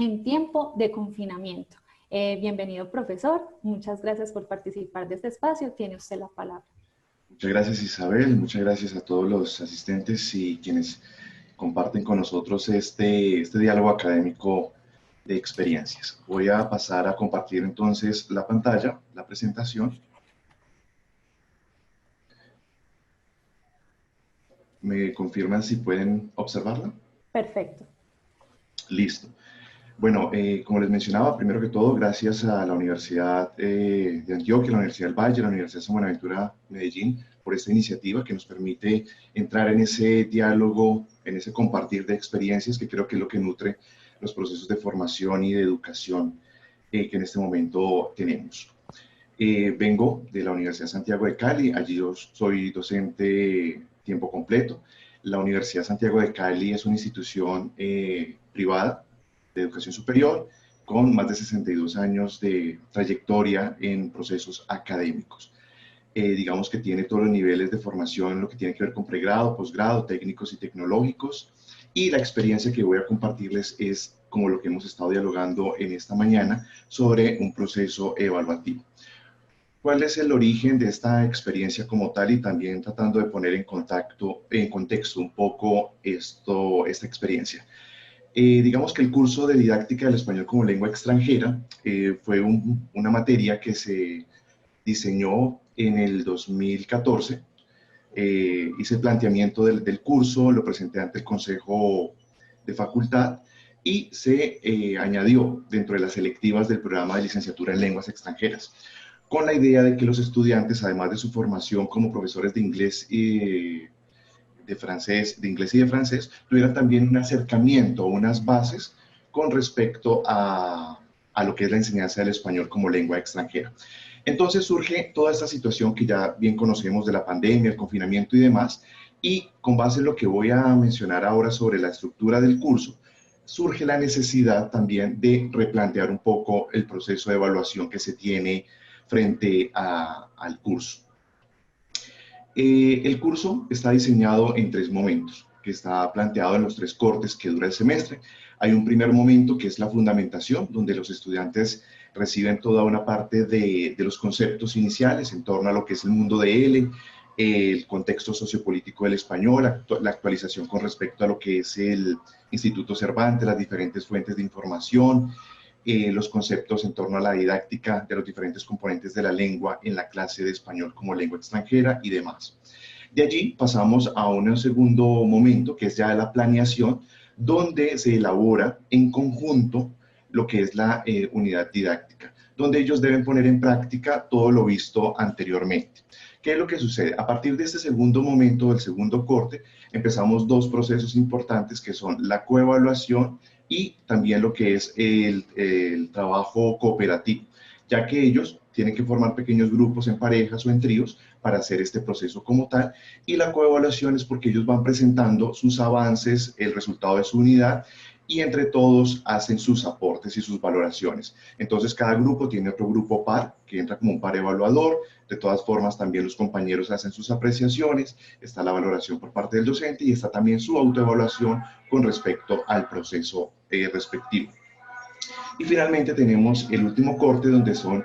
en tiempo de confinamiento. Bienvenido, profesor. Muchas gracias por participar de este espacio. Tiene usted la palabra. Muchas gracias, Isabel. Muchas gracias a todos los asistentes y quienes comparten con nosotros este diálogo académico de experiencias. Voy a pasar a compartir entonces la pantalla, la presentación. ¿Me confirman si pueden observarla? Perfecto. Listo. Bueno, como les mencionaba, primero que todo, gracias a la Universidad de Antioquia, la Universidad del Valle, la Universidad de San Buenaventura, Medellín, por esta iniciativa que nos permite entrar en ese diálogo, en ese compartir de experiencias, que creo que es lo que nutre los procesos de formación y de educación que en este momento tenemos. Vengo de la Universidad de Santiago de Cali, allí yo soy docente tiempo completo. la Universidad Santiago de Cali es una institución privada de educación superior con más de 62 años de trayectoria en procesos académicos. Digamos que tiene todos los niveles de formación, lo que tiene que ver con pregrado, posgrado, técnicos y tecnológicos. Y la experiencia que voy a compartirles es como lo que hemos estado dialogando en esta mañana sobre un proceso evaluativo. ¿Cuál es el origen de esta experiencia como tal? Y también tratando de poner en contexto un poco esta experiencia. Digamos que el curso de didáctica del español como lengua extranjera fue una materia que se diseñó en el 2014. Hice el planteamiento del curso, lo presenté ante el Consejo de Facultad y se añadió dentro de las selectivas del programa de licenciatura en lenguas extranjeras, con la idea de que los estudiantes, además de su formación como profesores de inglés y de inglés y de francés, tuvieran también un acercamiento, unas bases con respecto a lo que es la enseñanza del español como lengua extranjera. Entonces surge toda esta situación que ya bien conocemos de la pandemia, el confinamiento y demás, y con base en lo que voy a mencionar ahora sobre la estructura del curso, surge la necesidad también de replantear un poco el proceso de evaluación que se tiene frente al curso. El curso está diseñado en 3 momentos, que está planteado en los 3 cortes que dura el semestre. Hay un primer momento que es la fundamentación, donde los estudiantes reciben toda una parte de los conceptos iniciales en torno a lo que es el mundo de L, el contexto sociopolítico del español, la actualización con respecto a lo que es el Instituto Cervantes, las diferentes fuentes de información, los conceptos en torno a la didáctica de los diferentes componentes de la lengua en la clase de español como lengua extranjera y demás. De allí pasamos a un segundo momento, que es ya la planeación, donde se elabora en conjunto lo que es la unidad didáctica, donde ellos deben poner en práctica todo lo visto anteriormente. ¿Qué es lo que sucede? A partir de este segundo momento, del segundo corte, empezamos 2 procesos importantes que son la coevaluación y también lo que es el trabajo cooperativo, ya que ellos tienen que formar pequeños grupos en parejas o en tríos para hacer este proceso como tal, y la coevaluación es porque ellos van presentando sus avances, el resultado de su unidad, y entre todos hacen sus aportes y sus valoraciones. Entonces cada grupo tiene otro grupo par, que entra como un par evaluador. De todas formas también los compañeros hacen sus apreciaciones, está la valoración por parte del docente y está también su autoevaluación con respecto al proceso respectivo. Y finalmente tenemos el último corte, donde son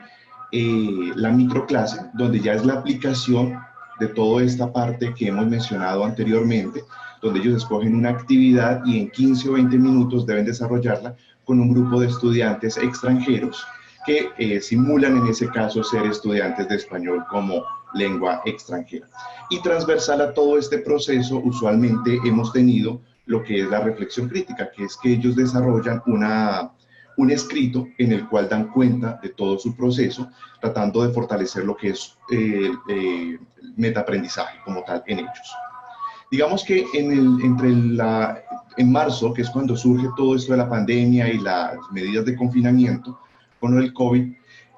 la microclase, donde ya es la aplicación de toda esta parte que hemos mencionado anteriormente, donde ellos escogen una actividad y en 15 o 20 minutos deben desarrollarla con un grupo de estudiantes extranjeros que simulan en ese caso ser estudiantes de español como lengua extranjera. Y transversal a todo este proceso, usualmente hemos tenido lo que es la reflexión crítica, que es que ellos desarrollan un escrito en el cual dan cuenta de todo su proceso, tratando de fortalecer lo que es el metaaprendizaje como tal en ellos. Digamos que en marzo, que es cuando surge todo esto de la pandemia y las medidas de confinamiento con el COVID,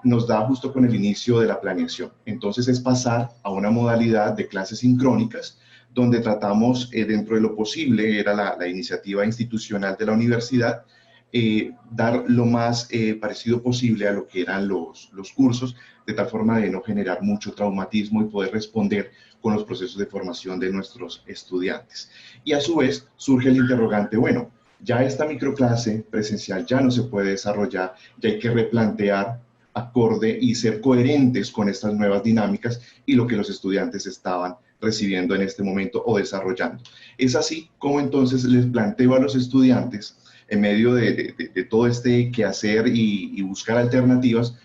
nos da justo con el inicio de la planeación. Entonces es pasar a una modalidad de clases sincrónicas, donde tratamos, dentro de lo posible, era la iniciativa institucional de la universidad, dar lo más parecido posible a lo que eran los cursos, de tal forma de no generar mucho traumatismo y poder responder con los procesos de formación de nuestros estudiantes. Y a su vez surge el interrogante, bueno, ya esta microclase presencial ya no se puede desarrollar, ya hay que replantear acorde y ser coherentes con estas nuevas dinámicas y lo que los estudiantes estaban recibiendo en este momento o desarrollando. Es así como entonces les planteo a los estudiantes, en medio de todo este quehacer y buscar alternativas,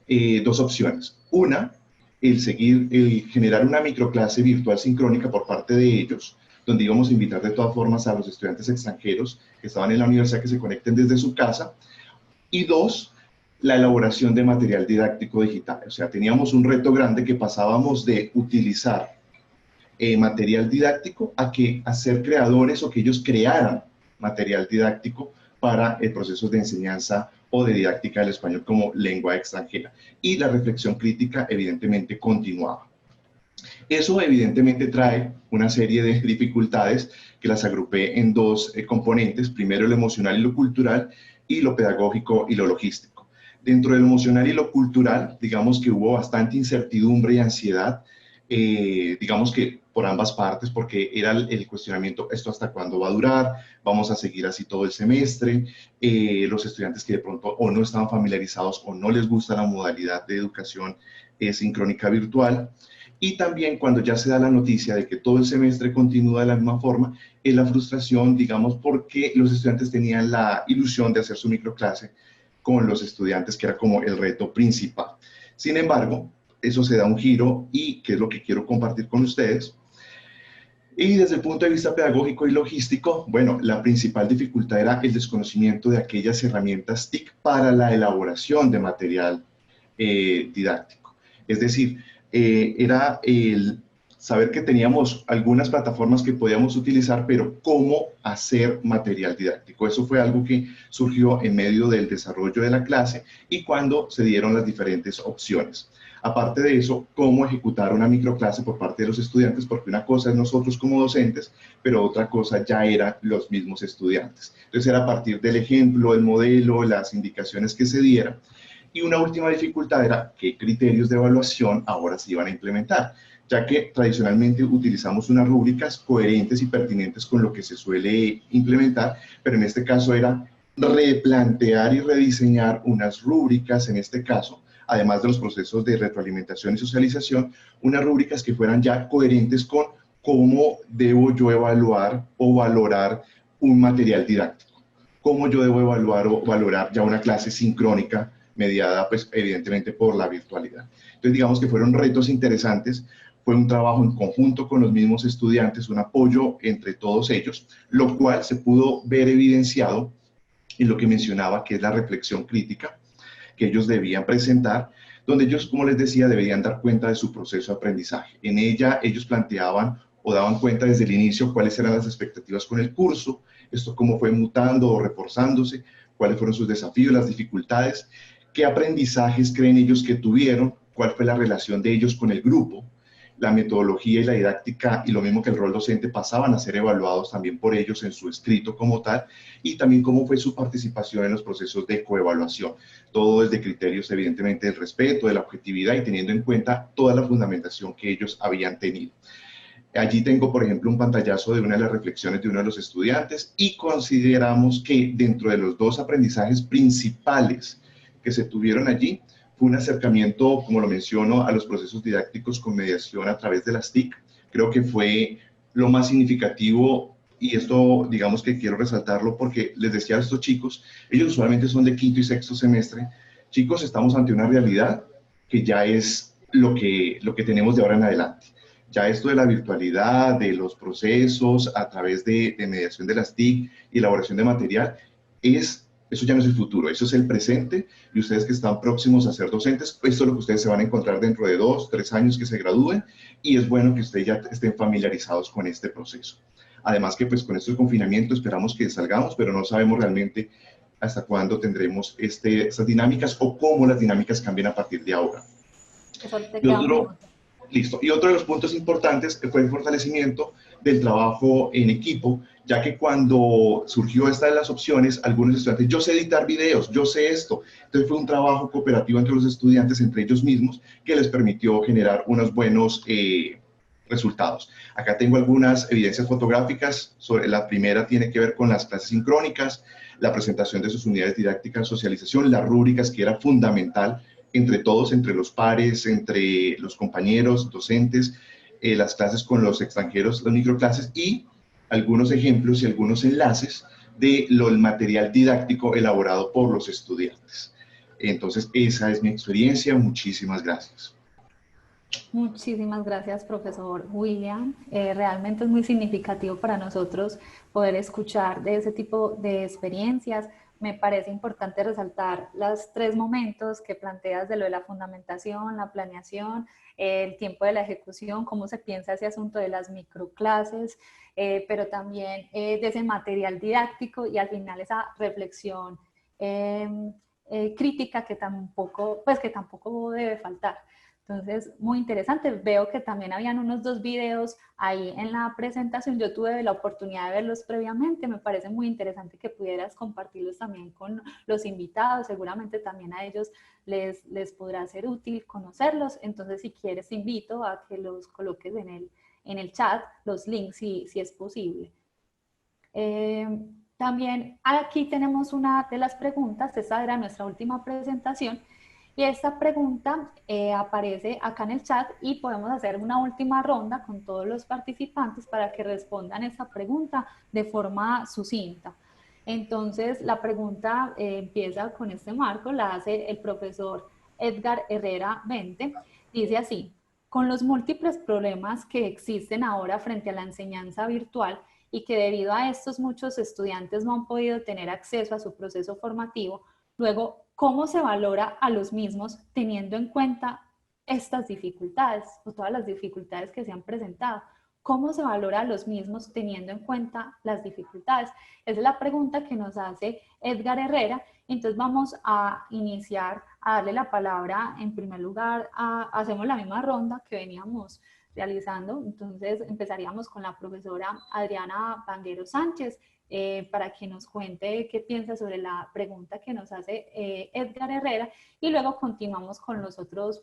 2 opciones. Una, el generar una microclase virtual sincrónica por parte de ellos, donde íbamos a invitar de todas formas a los estudiantes extranjeros que estaban en la universidad que se conecten desde su casa. Y 2, la elaboración de material didáctico digital. O sea, teníamos un reto grande que pasábamos de utilizar material didáctico a ser creadores o que ellos crearan material didáctico para el proceso de enseñanza o de didáctica del español como lengua extranjera. Y la reflexión crítica evidentemente continuaba. Eso evidentemente trae una serie de dificultades que las agrupé en dos componentes, primero lo emocional y lo cultural, y lo pedagógico y lo logístico. Dentro de lo emocional y lo cultural, digamos que hubo bastante incertidumbre y ansiedad, digamos que por ambas partes, porque era el cuestionamiento, ¿esto hasta cuándo va a durar? ¿Vamos a seguir así todo el semestre? Los estudiantes que de pronto o no estaban familiarizados o no les gusta la modalidad de educación sincrónica virtual. Y también cuando ya se da la noticia de que todo el semestre continúa de la misma forma, es la frustración, digamos, porque los estudiantes tenían la ilusión de hacer su microclase con los estudiantes, que era como el reto principal. Sin embargo, eso se da un giro y que es lo que quiero compartir con ustedes. Y desde el punto de vista pedagógico y logístico, bueno, la principal dificultad era el desconocimiento de aquellas herramientas TIC para la elaboración de material didáctico. Es decir, era el saber que teníamos algunas plataformas que podíamos utilizar, pero cómo hacer material didáctico. Eso fue algo que surgió en medio del desarrollo de la clase y cuando se dieron las diferentes opciones. Aparte de eso, cómo ejecutar una microclase por parte de los estudiantes, porque una cosa es nosotros como docentes, pero otra cosa ya eran los mismos estudiantes. Entonces era a partir del ejemplo, el modelo, las indicaciones que se dieran. Y una última dificultad era qué criterios de evaluación ahora se iban a implementar, ya que tradicionalmente utilizamos unas rúbricas coherentes y pertinentes con lo que se suele implementar, pero en este caso era replantear y rediseñar unas rúbricas, en este caso, además de los procesos de retroalimentación y socialización, unas rúbricas que fueran ya coherentes con cómo debo yo evaluar o valorar un material didáctico, cómo yo debo evaluar o valorar ya una clase sincrónica mediada, pues, evidentemente por la virtualidad. Entonces, digamos que fueron retos interesantes, fue un trabajo en conjunto con los mismos estudiantes, un apoyo entre todos ellos, lo cual se pudo ver evidenciado en lo que mencionaba, que es la reflexión crítica que ellos debían presentar, donde ellos, como les decía, deberían dar cuenta de su proceso de aprendizaje. En ella ellos planteaban o daban cuenta desde el inicio cuáles eran las expectativas con el curso, esto cómo fue mutando o reforzándose, cuáles fueron sus desafíos, las dificultades, qué aprendizajes creen ellos que tuvieron, cuál fue la relación de ellos con el grupo, la metodología y la didáctica, y lo mismo que el rol docente, pasaban a ser evaluados también por ellos en su escrito como tal, y también cómo fue su participación en los procesos de coevaluación. Todo desde criterios, evidentemente, del respeto, de la objetividad y teniendo en cuenta toda la fundamentación que ellos habían tenido. Allí tengo, por ejemplo, un pantallazo de una de las reflexiones de uno de los estudiantes y consideramos que dentro de los dos aprendizajes principales que se tuvieron allí, fue un acercamiento, como lo menciono, a los procesos didácticos con mediación a través de las TIC. Creo que fue lo más significativo y esto, digamos que quiero resaltarlo porque les decía a estos chicos, ellos usualmente son de quinto y sexto semestre. Chicos, estamos ante una realidad que ya es lo que tenemos de ahora en adelante. Ya esto de la virtualidad, de los procesos a través de mediación de las TIC y elaboración de material, eso ya no es el futuro, eso es el presente, y ustedes que están próximos a ser docentes, esto es lo que ustedes se van a encontrar dentro de 2, 3 años que se gradúen, y es bueno que ustedes ya estén familiarizados con este proceso. Además que pues con esto del confinamiento esperamos que salgamos, pero no sabemos realmente hasta cuándo tendremos estas dinámicas o cómo las dinámicas cambian a partir de ahora. Y otro de los puntos importantes fue el fortalecimiento del trabajo en equipo, ya que cuando surgió esta de las opciones, algunos estudiantes, yo sé editar videos, yo sé esto. Entonces fue un trabajo cooperativo entre los estudiantes, entre ellos mismos, que les permitió generar unos buenos resultados. Acá tengo algunas evidencias fotográficas. La primera tiene que ver con las clases sincrónicas, la presentación de sus unidades didácticas, socialización, las rúbricas, que era fundamental entre todos, entre los pares, entre los compañeros, docentes, las clases con los extranjeros, las microclases y algunos ejemplos y algunos enlaces del material didáctico elaborado por los estudiantes. Entonces, esa es mi experiencia. Muchísimas gracias. Muchísimas gracias, profesor William. Realmente es muy significativo para nosotros poder escuchar de ese tipo de experiencias. Me parece importante resaltar los 3 momentos que planteas de lo de la fundamentación, la planeación, el tiempo de la ejecución, cómo se piensa ese asunto de las microclases, pero también de ese material didáctico y al final esa reflexión crítica que tampoco debe faltar. Entonces, muy interesante. Veo que también habían unos 2 videos ahí en la presentación. Yo tuve la oportunidad de verlos previamente. Me parece muy interesante que pudieras compartirlos también con los invitados. Seguramente también a ellos les podrá ser útil conocerlos. Entonces, si quieres, te invito a que los coloques en el chat, los links, si es posible. También aquí tenemos una de las preguntas. Esta era nuestra última presentación. Y esta pregunta aparece acá en el chat y podemos hacer una última ronda con todos los participantes para que respondan esta pregunta de forma sucinta. Entonces, la pregunta empieza con este marco, la hace el profesor Edgar Herrera Vente. Dice así: con los múltiples problemas que existen ahora frente a la enseñanza virtual y que debido a estos muchos estudiantes no han podido tener acceso a su proceso formativo, luego, ¿cómo se valora a los mismos teniendo en cuenta estas dificultades o todas las dificultades que se han presentado? ¿Cómo se valora a los mismos teniendo en cuenta las dificultades? Esa es la pregunta que nos hace Edgar Herrera. Entonces vamos a iniciar a darle la palabra en primer lugar. Hacemos la misma ronda que veníamos realizando. Entonces empezaríamos con la profesora Adriana Vanguero Sánchez, para que nos cuente qué piensa sobre la pregunta que nos hace Edgar Herrera, y luego continuamos con los otros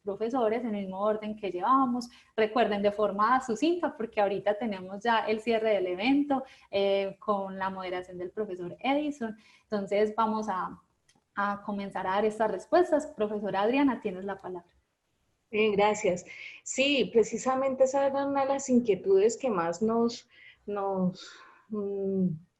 profesores en el mismo orden que llevábamos. Recuerden, de forma sucinta, porque ahorita tenemos ya el cierre del evento con la moderación del profesor Edison. Entonces vamos a comenzar a dar estas respuestas. Profesora Adriana, tienes la palabra. Gracias. Sí, precisamente esa era una de las inquietudes que más nos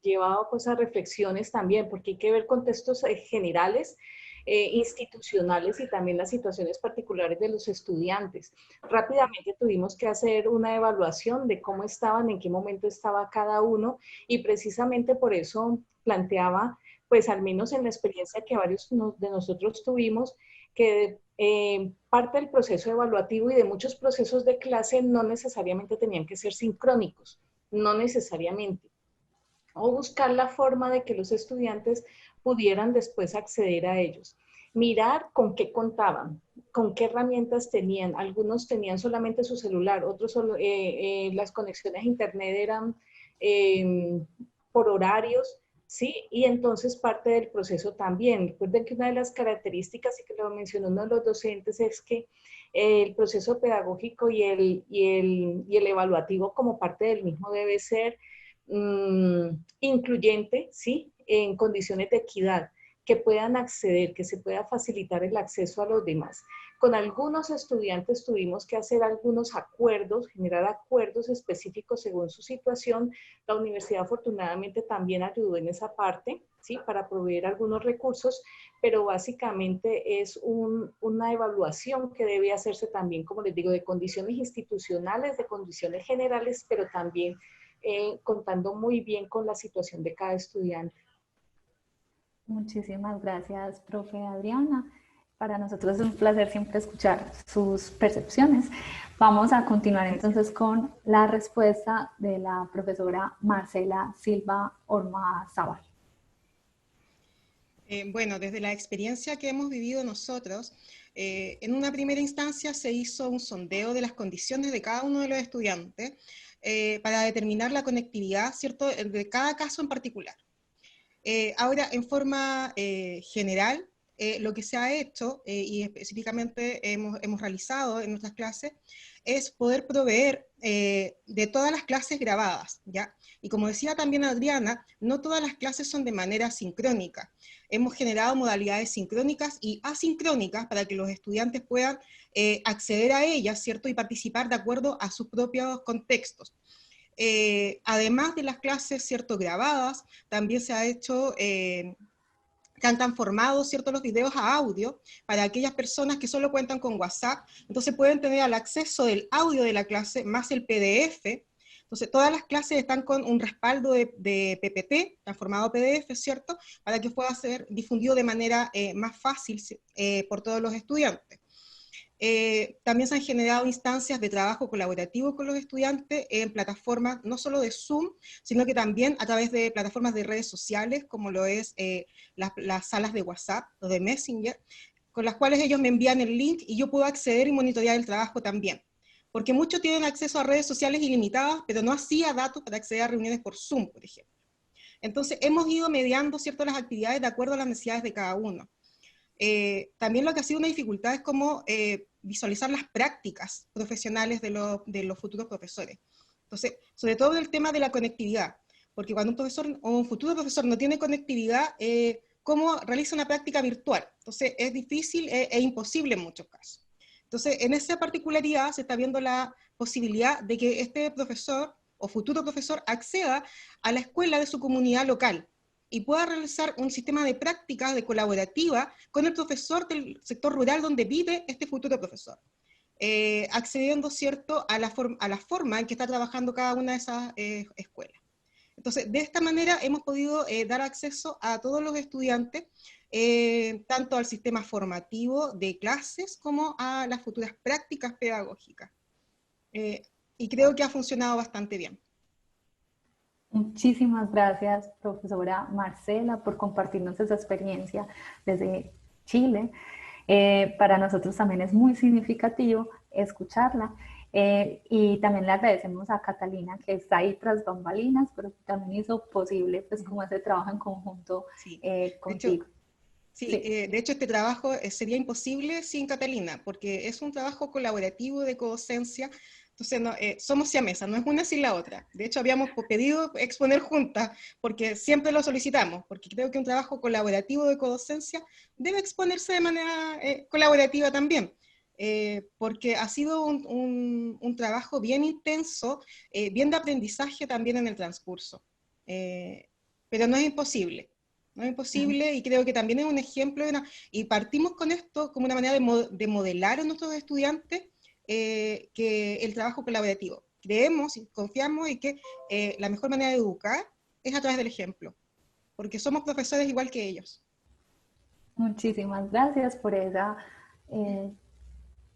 llevado pues a reflexiones también, porque hay que ver contextos generales, institucionales y también las situaciones particulares de los estudiantes. Rápidamente tuvimos que hacer una evaluación de cómo estaban, en qué momento estaba cada uno, y precisamente por eso planteaba, pues al menos en la experiencia que varios de nosotros tuvimos, que parte del proceso evaluativo y de muchos procesos de clase no necesariamente tenían que ser sincrónicos, no necesariamente, o buscar la forma de que los estudiantes pudieran después acceder a ellos. Mirar con qué contaban, con qué herramientas tenían. Algunos tenían solamente su celular, otros solo, las conexiones a internet eran por horarios, ¿sí? Y entonces parte del proceso también. Recuerden que una de las características, y que lo mencionó uno de los docentes, es que el proceso pedagógico y el evaluativo como parte del mismo debe ser incluyente, ¿sí? En condiciones de equidad, que puedan acceder, que se pueda facilitar el acceso a los demás. Con algunos estudiantes tuvimos que hacer algunos acuerdos, generar acuerdos específicos según su situación. La universidad afortunadamente también ayudó en esa parte, ¿sí? Para proveer algunos recursos, pero básicamente es una evaluación que debe hacerse también, como les digo, de condiciones institucionales, de condiciones generales, pero también contando muy bien con la situación de cada estudiante. Muchísimas gracias, profe Adriana. Para nosotros es un placer siempre escuchar sus percepciones. Vamos a continuar entonces con la respuesta de la profesora Marcela Silva Ormazábal. Bueno, desde la experiencia que hemos vivido nosotros, en una primera instancia se hizo un sondeo de las condiciones de cada uno de los estudiantes para determinar la conectividad, ¿cierto?, de cada caso en particular. Ahora, en forma general, lo que se ha hecho, y específicamente hemos realizado en nuestras clases, es poder proveer de todas las clases grabadas, ¿ya? Y como decía también Adriana, no todas las clases son de manera sincrónica. Hemos generado modalidades sincrónicas y asincrónicas para que los estudiantes puedan acceder a ellas, ¿cierto? Y participar de acuerdo a sus propios contextos. Además de las clases, ¿cierto?, grabadas, también se ha hecho, se han transformado, ¿cierto?, los videos a audio para aquellas personas que solo cuentan con WhatsApp. Entonces pueden tener el acceso del audio de la clase más el PDF. Entonces todas las clases están con un respaldo de PPT, transformado PDF, ¿cierto?, para que pueda ser difundido de manera más fácil por todos los estudiantes. También se han generado instancias de trabajo colaborativo con los estudiantes en plataformas no solo de Zoom, sino que también a través de plataformas de redes sociales, como lo es las salas de WhatsApp o de Messenger, con las cuales ellos me envían el link y yo puedo acceder y monitorear el trabajo también. Porque muchos tienen acceso a redes sociales ilimitadas, pero no así a datos para acceder a reuniones por Zoom, por ejemplo. Entonces, hemos ido mediando, ¿cierto?, las actividades de acuerdo a las necesidades de cada uno. También lo que ha sido una dificultad es cómo visualizar las prácticas profesionales de los futuros profesores. Entonces, sobre todo el tema de la conectividad, porque cuando un profesor o un futuro profesor no tiene conectividad, ¿cómo realiza una práctica virtual? Entonces, es difícil e imposible en muchos casos. Entonces, en esa particularidad se está viendo la posibilidad de que este profesor o futuro profesor acceda a la escuela de su comunidad local y pueda realizar un sistema de prácticas de colaborativa con el profesor del sector rural donde vive este futuro profesor, accediendo, ¿cierto?, a la forma en que está trabajando cada una de esas escuelas. Entonces, de esta manera hemos podido dar acceso a todos los estudiantes, tanto al sistema formativo de clases como a las futuras prácticas pedagógicas. Y creo que ha funcionado bastante bien. Muchísimas gracias, profesora Marcela, por compartirnos esa experiencia desde Chile. Para nosotros también es muy significativo escucharla. Y también le agradecemos a Catalina, que está ahí tras bambalinas, pero que también hizo posible pues como ese trabajo en conjunto contigo. De hecho este trabajo sería imposible sin Catalina, porque es un trabajo colaborativo de codocencia. Entonces somos siamesas, no es una sin la otra. De hecho habíamos pedido exponer juntas, porque siempre lo solicitamos, porque creo que un trabajo colaborativo de codocencia debe exponerse de manera colaborativa también. Porque ha sido un trabajo bien intenso, bien de aprendizaje también en el transcurso. Pero no es imposible. No es imposible, y creo que también es un ejemplo, y partimos con esto como una manera de modelar a nuestros estudiantes que el trabajo colaborativo. Creemos y confiamos en que la mejor manera de educar es a través del ejemplo, porque somos profesores igual que ellos. Muchísimas gracias por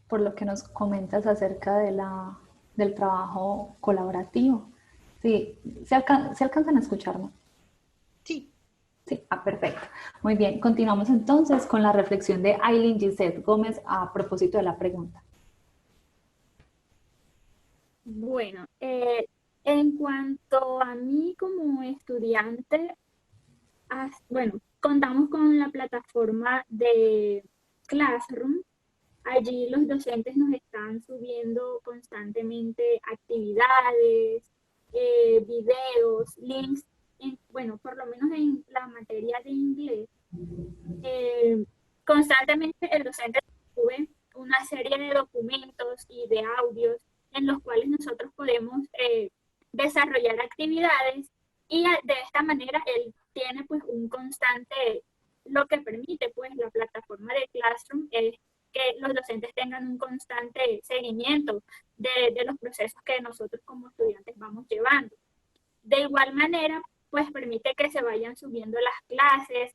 por lo que nos comentas acerca del trabajo colaborativo. Sí, ¿se alcanzan a escucharme? Sí. Sí, perfecto. Muy bien, continuamos entonces con la reflexión de Aileen Gisette Gómez a propósito de la pregunta. Bueno, en cuanto a mí como estudiante, bueno, contamos con la plataforma de Classroom. Allí los docentes nos están subiendo constantemente actividades, videos, links. Bueno, por lo menos en la materia de inglés, constantemente el docente sube una serie de documentos y de audios en los cuales nosotros podemos desarrollar actividades, y de esta manera él tiene pues un constante, lo que permite pues la plataforma de Classroom es que los docentes tengan un constante seguimiento de los procesos que nosotros como estudiantes vamos llevando. De igual manera, pues permite que se vayan subiendo las clases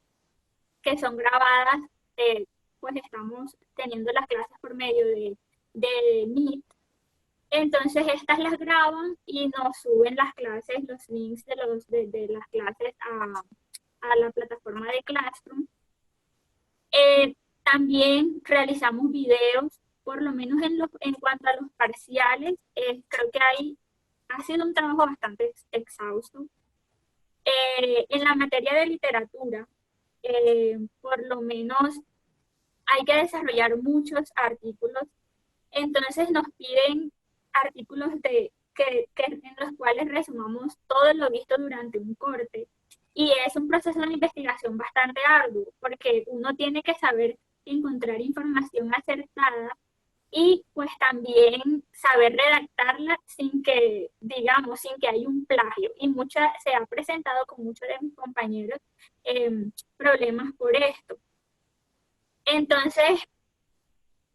que son grabadas, pues estamos teniendo las clases por medio de Meet. Entonces estas las graban y nos suben las clases, los links de las clases a la plataforma de Classroom. También realizamos videos, por lo menos en cuanto a los parciales, creo que ha sido un trabajo bastante exhausto. En la materia de literatura, por lo menos hay que desarrollar muchos artículos, entonces nos piden artículos en los cuales resumamos todo lo visto durante un corte, y es un proceso de investigación bastante arduo, porque uno tiene que saber encontrar información acertada y pues también saber redactarla sin que, digamos, sin que haya un plagio. Y se ha presentado con muchos de mis compañeros problemas por esto. Entonces,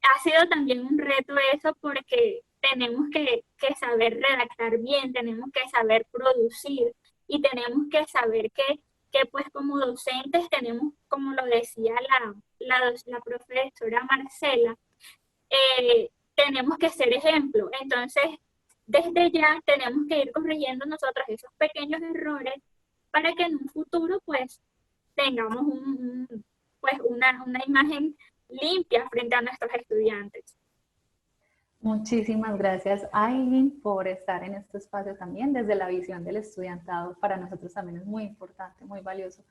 ha sido también un reto eso, porque tenemos que saber redactar bien, tenemos que saber producir, y tenemos que saber que pues como docentes tenemos, como lo decía la profesora Marcela, tenemos que ser ejemplo. Entonces, desde ya tenemos que ir corrigiendo nosotros esos pequeños errores para que en un futuro pues tengamos pues una imagen limpia frente a nuestros estudiantes. Muchísimas gracias, Aileen, por estar en este espacio también desde la visión del estudiantado. Para nosotros también es muy importante, muy valioso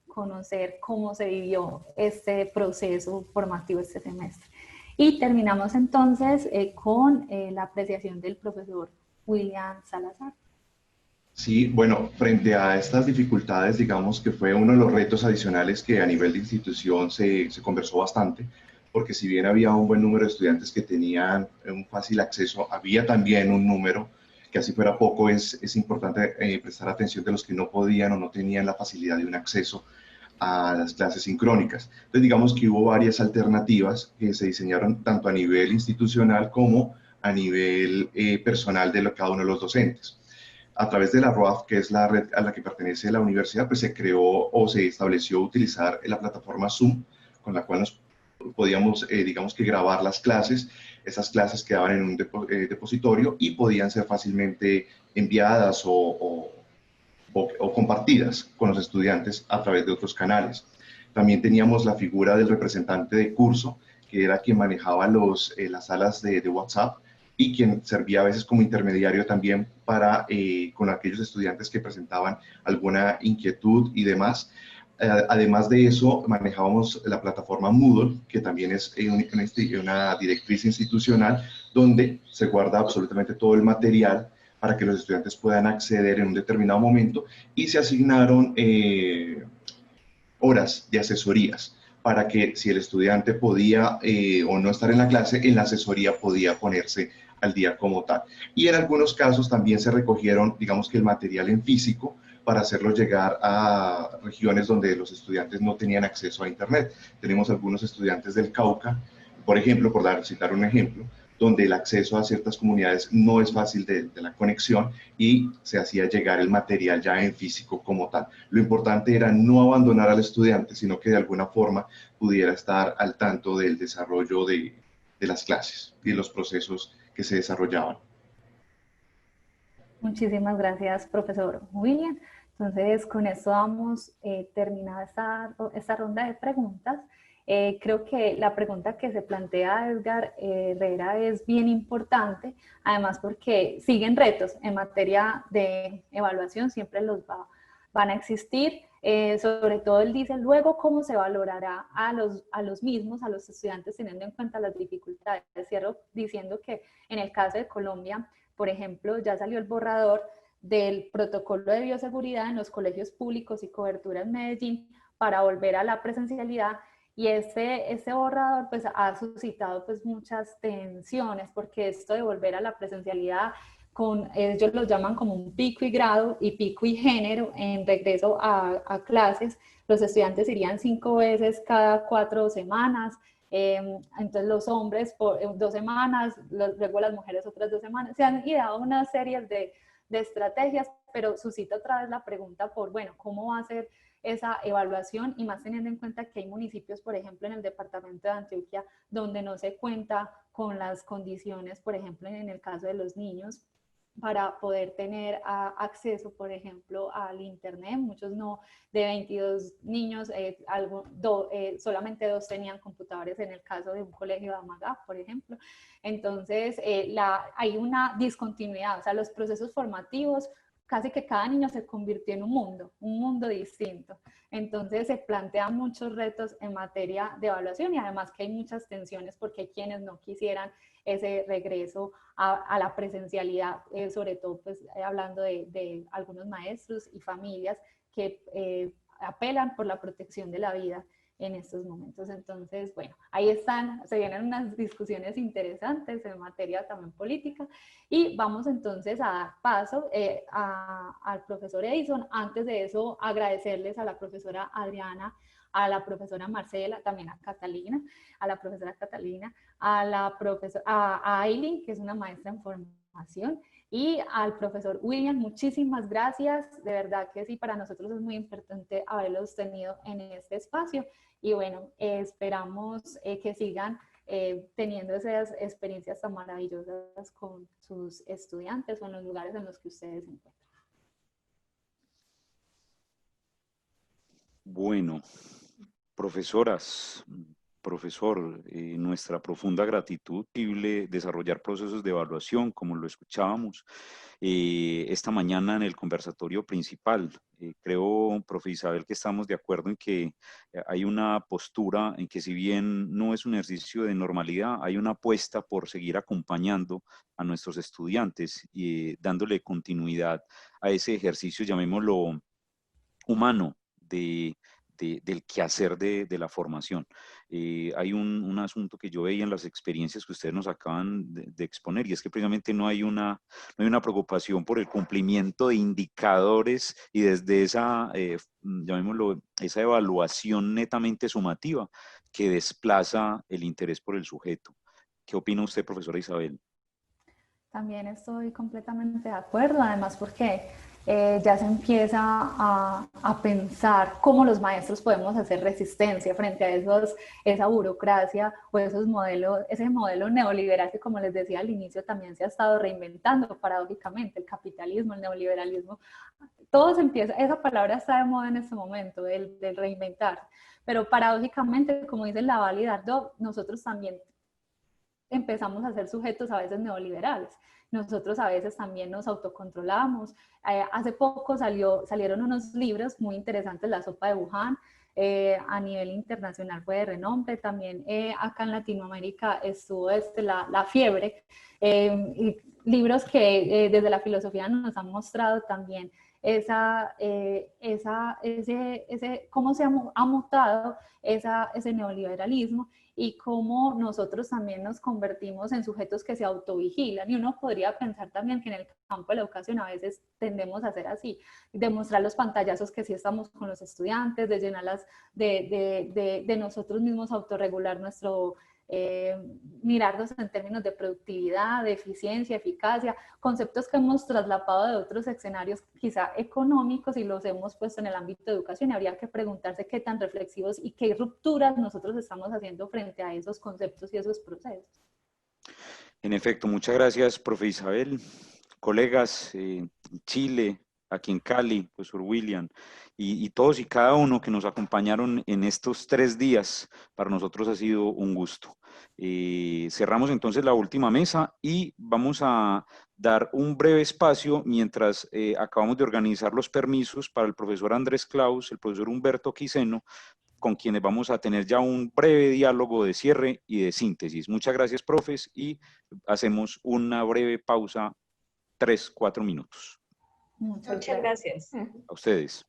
conocer cómo se vivió este proceso formativo este semestre. Y terminamos entonces con la apreciación del profesor William Salazar. Sí, bueno, frente a estas dificultades, digamos que fue uno de los retos adicionales que a nivel de institución se conversó bastante, porque si bien había un buen número de estudiantes que tenían un fácil acceso, había también un número, que así fuera poco, es importante prestar atención de los que no podían o no tenían la facilidad de un acceso a las clases sincrónicas. Entonces, digamos que hubo varias alternativas que se diseñaron tanto a nivel institucional como a nivel personal de cada uno de los docentes. A través de la ROAF, que es la red a la que pertenece la universidad, pues se creó o se estableció utilizar la plataforma Zoom, con la cual nos podíamos, digamos que grabar las clases. Esas clases quedaban en un depositorio y podían ser fácilmente enviadas o compartidas con los estudiantes a través de otros canales. También teníamos la figura del representante de curso, que era quien manejaba las salas de WhatsApp y quien servía a veces como intermediario también para, con aquellos estudiantes que presentaban alguna inquietud y demás. Además de eso, manejábamos la plataforma Moodle, que también es una directriz institucional donde se guarda absolutamente todo el material para que los estudiantes puedan acceder en un determinado momento, y se asignaron horas de asesorías para que si el estudiante podía o no estar en la clase, en la asesoría podía ponerse al día como tal. Y en algunos casos también se recogieron, digamos que el material en físico para hacerlo llegar a regiones donde los estudiantes no tenían acceso a Internet. Tenemos algunos estudiantes del Cauca, por ejemplo, citar un ejemplo, donde el acceso a ciertas comunidades no es fácil de la conexión y se hacía llegar el material ya en físico como tal. Lo importante era no abandonar al estudiante, sino que de alguna forma pudiera estar al tanto del desarrollo de las clases y de los procesos que se desarrollaban. Muchísimas gracias, profesor William. Entonces, con esto damos terminada esta ronda de preguntas. Creo que la pregunta que se plantea Edgar Herrera es bien importante, además porque siguen retos en materia de evaluación, siempre van a existir. Sobre todo él dice, luego cómo se valorará a los mismos, a los estudiantes, teniendo en cuenta las dificultades. Cierro diciendo que en el caso de Colombia, por ejemplo, ya salió el borrador del protocolo de bioseguridad en los colegios públicos y cobertura en Medellín para volver a la presencialidad, y ese borrador pues ha suscitado pues muchas tensiones, porque esto de volver a la presencialidad, ellos lo llaman como un pico y grado y pico y género en regreso a clases. Los estudiantes irían 5 veces cada 4 semanas, entonces los hombres por 2 semanas, luego las mujeres otras 2 semanas. Se han ideado una serie de estrategias, pero suscita otra vez la pregunta por, bueno, ¿cómo va a ser esa evaluación? Y más teniendo en cuenta que hay municipios, por ejemplo, en el departamento de Antioquia, donde no se cuenta con las condiciones, por ejemplo, en el caso de los niños, para poder tener acceso, por ejemplo, al Internet. Muchos no, de 22 niños, solamente 2 tenían computadores en el caso de un colegio de Amagá, por ejemplo. Entonces, hay una discontinuidad, o sea, los procesos formativos, casi que cada niño se convirtió en un mundo distinto. Entonces se plantean muchos retos en materia de evaluación, y además que hay muchas tensiones porque hay quienes no quisieran ese regreso a la presencialidad, sobre todo pues hablando de algunos maestros y familias que apelan por la protección de la vida en estos momentos. Entonces, bueno, ahí se vienen unas discusiones interesantes en materia también política, y vamos entonces a dar paso al profesor Edison. Antes de eso, agradecerles a la profesora Adriana, a la profesora Marcela, también a Catalina, a la profesora Catalina, a Aileen, que es una maestra en formación, y al profesor William. Muchísimas gracias, de verdad que sí, para nosotros es muy importante haberlos tenido en este espacio, y bueno, esperamos que sigan teniendo esas experiencias tan maravillosas con sus estudiantes o en los lugares en los que ustedes se encuentran. Bueno, profesoras, profesor, nuestra profunda gratitud, posible desarrollar procesos de evaluación, como lo escuchábamos esta mañana en el conversatorio principal. Creo, profe Isabel, que estamos de acuerdo en que hay una postura en que, si bien no es un ejercicio de normalidad, hay una apuesta por seguir acompañando a nuestros estudiantes y dándole continuidad a ese ejercicio, llamémoslo humano, del quehacer de la formación. Hay un asunto que yo veía en las experiencias que ustedes nos acaban de exponer, y es que precisamente no hay una preocupación por el cumplimiento de indicadores, y desde esa, llamémoslo, esa evaluación netamente sumativa que desplaza el interés por el sujeto. ¿Qué opina usted, profesora Isabel? También estoy completamente de acuerdo, además porque ya se empieza a pensar cómo los maestros podemos hacer resistencia frente a esa burocracia o ese modelo neoliberal que, como les decía al inicio, también se ha estado reinventando paradójicamente, el capitalismo, el neoliberalismo. Todo se empieza, esa palabra está de moda en este momento, del reinventar, pero paradójicamente, como dice Laval y Dardot, nosotros también empezamos a ser sujetos a veces neoliberales. Nosotros a veces también nos autocontrolamos. Hace poco salieron unos libros muy interesantes, La sopa de Wuhan, a nivel internacional fue de renombre. También acá en Latinoamérica estuvo la fiebre. Libros que desde la filosofía nos han mostrado también cómo se ha mutado ese neoliberalismo, y cómo nosotros también nos convertimos en sujetos que se autovigilan. Y uno podría pensar también que en el campo de la educación a veces tendemos a hacer así, demostrar los pantallazos que sí estamos con los estudiantes, de llenarlas de nosotros mismos, autorregular mirarnos en términos de productividad, de eficiencia, eficacia, conceptos que hemos trasladado de otros escenarios quizá económicos y los hemos puesto en el ámbito de educación, y habría que preguntarse qué tan reflexivos y qué rupturas nosotros estamos haciendo frente a esos conceptos y esos procesos. En efecto, muchas gracias, profe Isabel. Colegas en Chile, aquí en Cali, profesor William, y todos y cada uno que nos acompañaron en estos 3 días, para nosotros ha sido un gusto. Cerramos entonces la última mesa y vamos a dar un breve espacio mientras acabamos de organizar los permisos para el profesor Andrés Claus, el profesor Humberto Quiseno, con quienes vamos a tener ya un breve diálogo de cierre y de síntesis. Muchas gracias, profes, y hacemos una breve pausa, 3-4 minutos. Muchas gracias. A ustedes.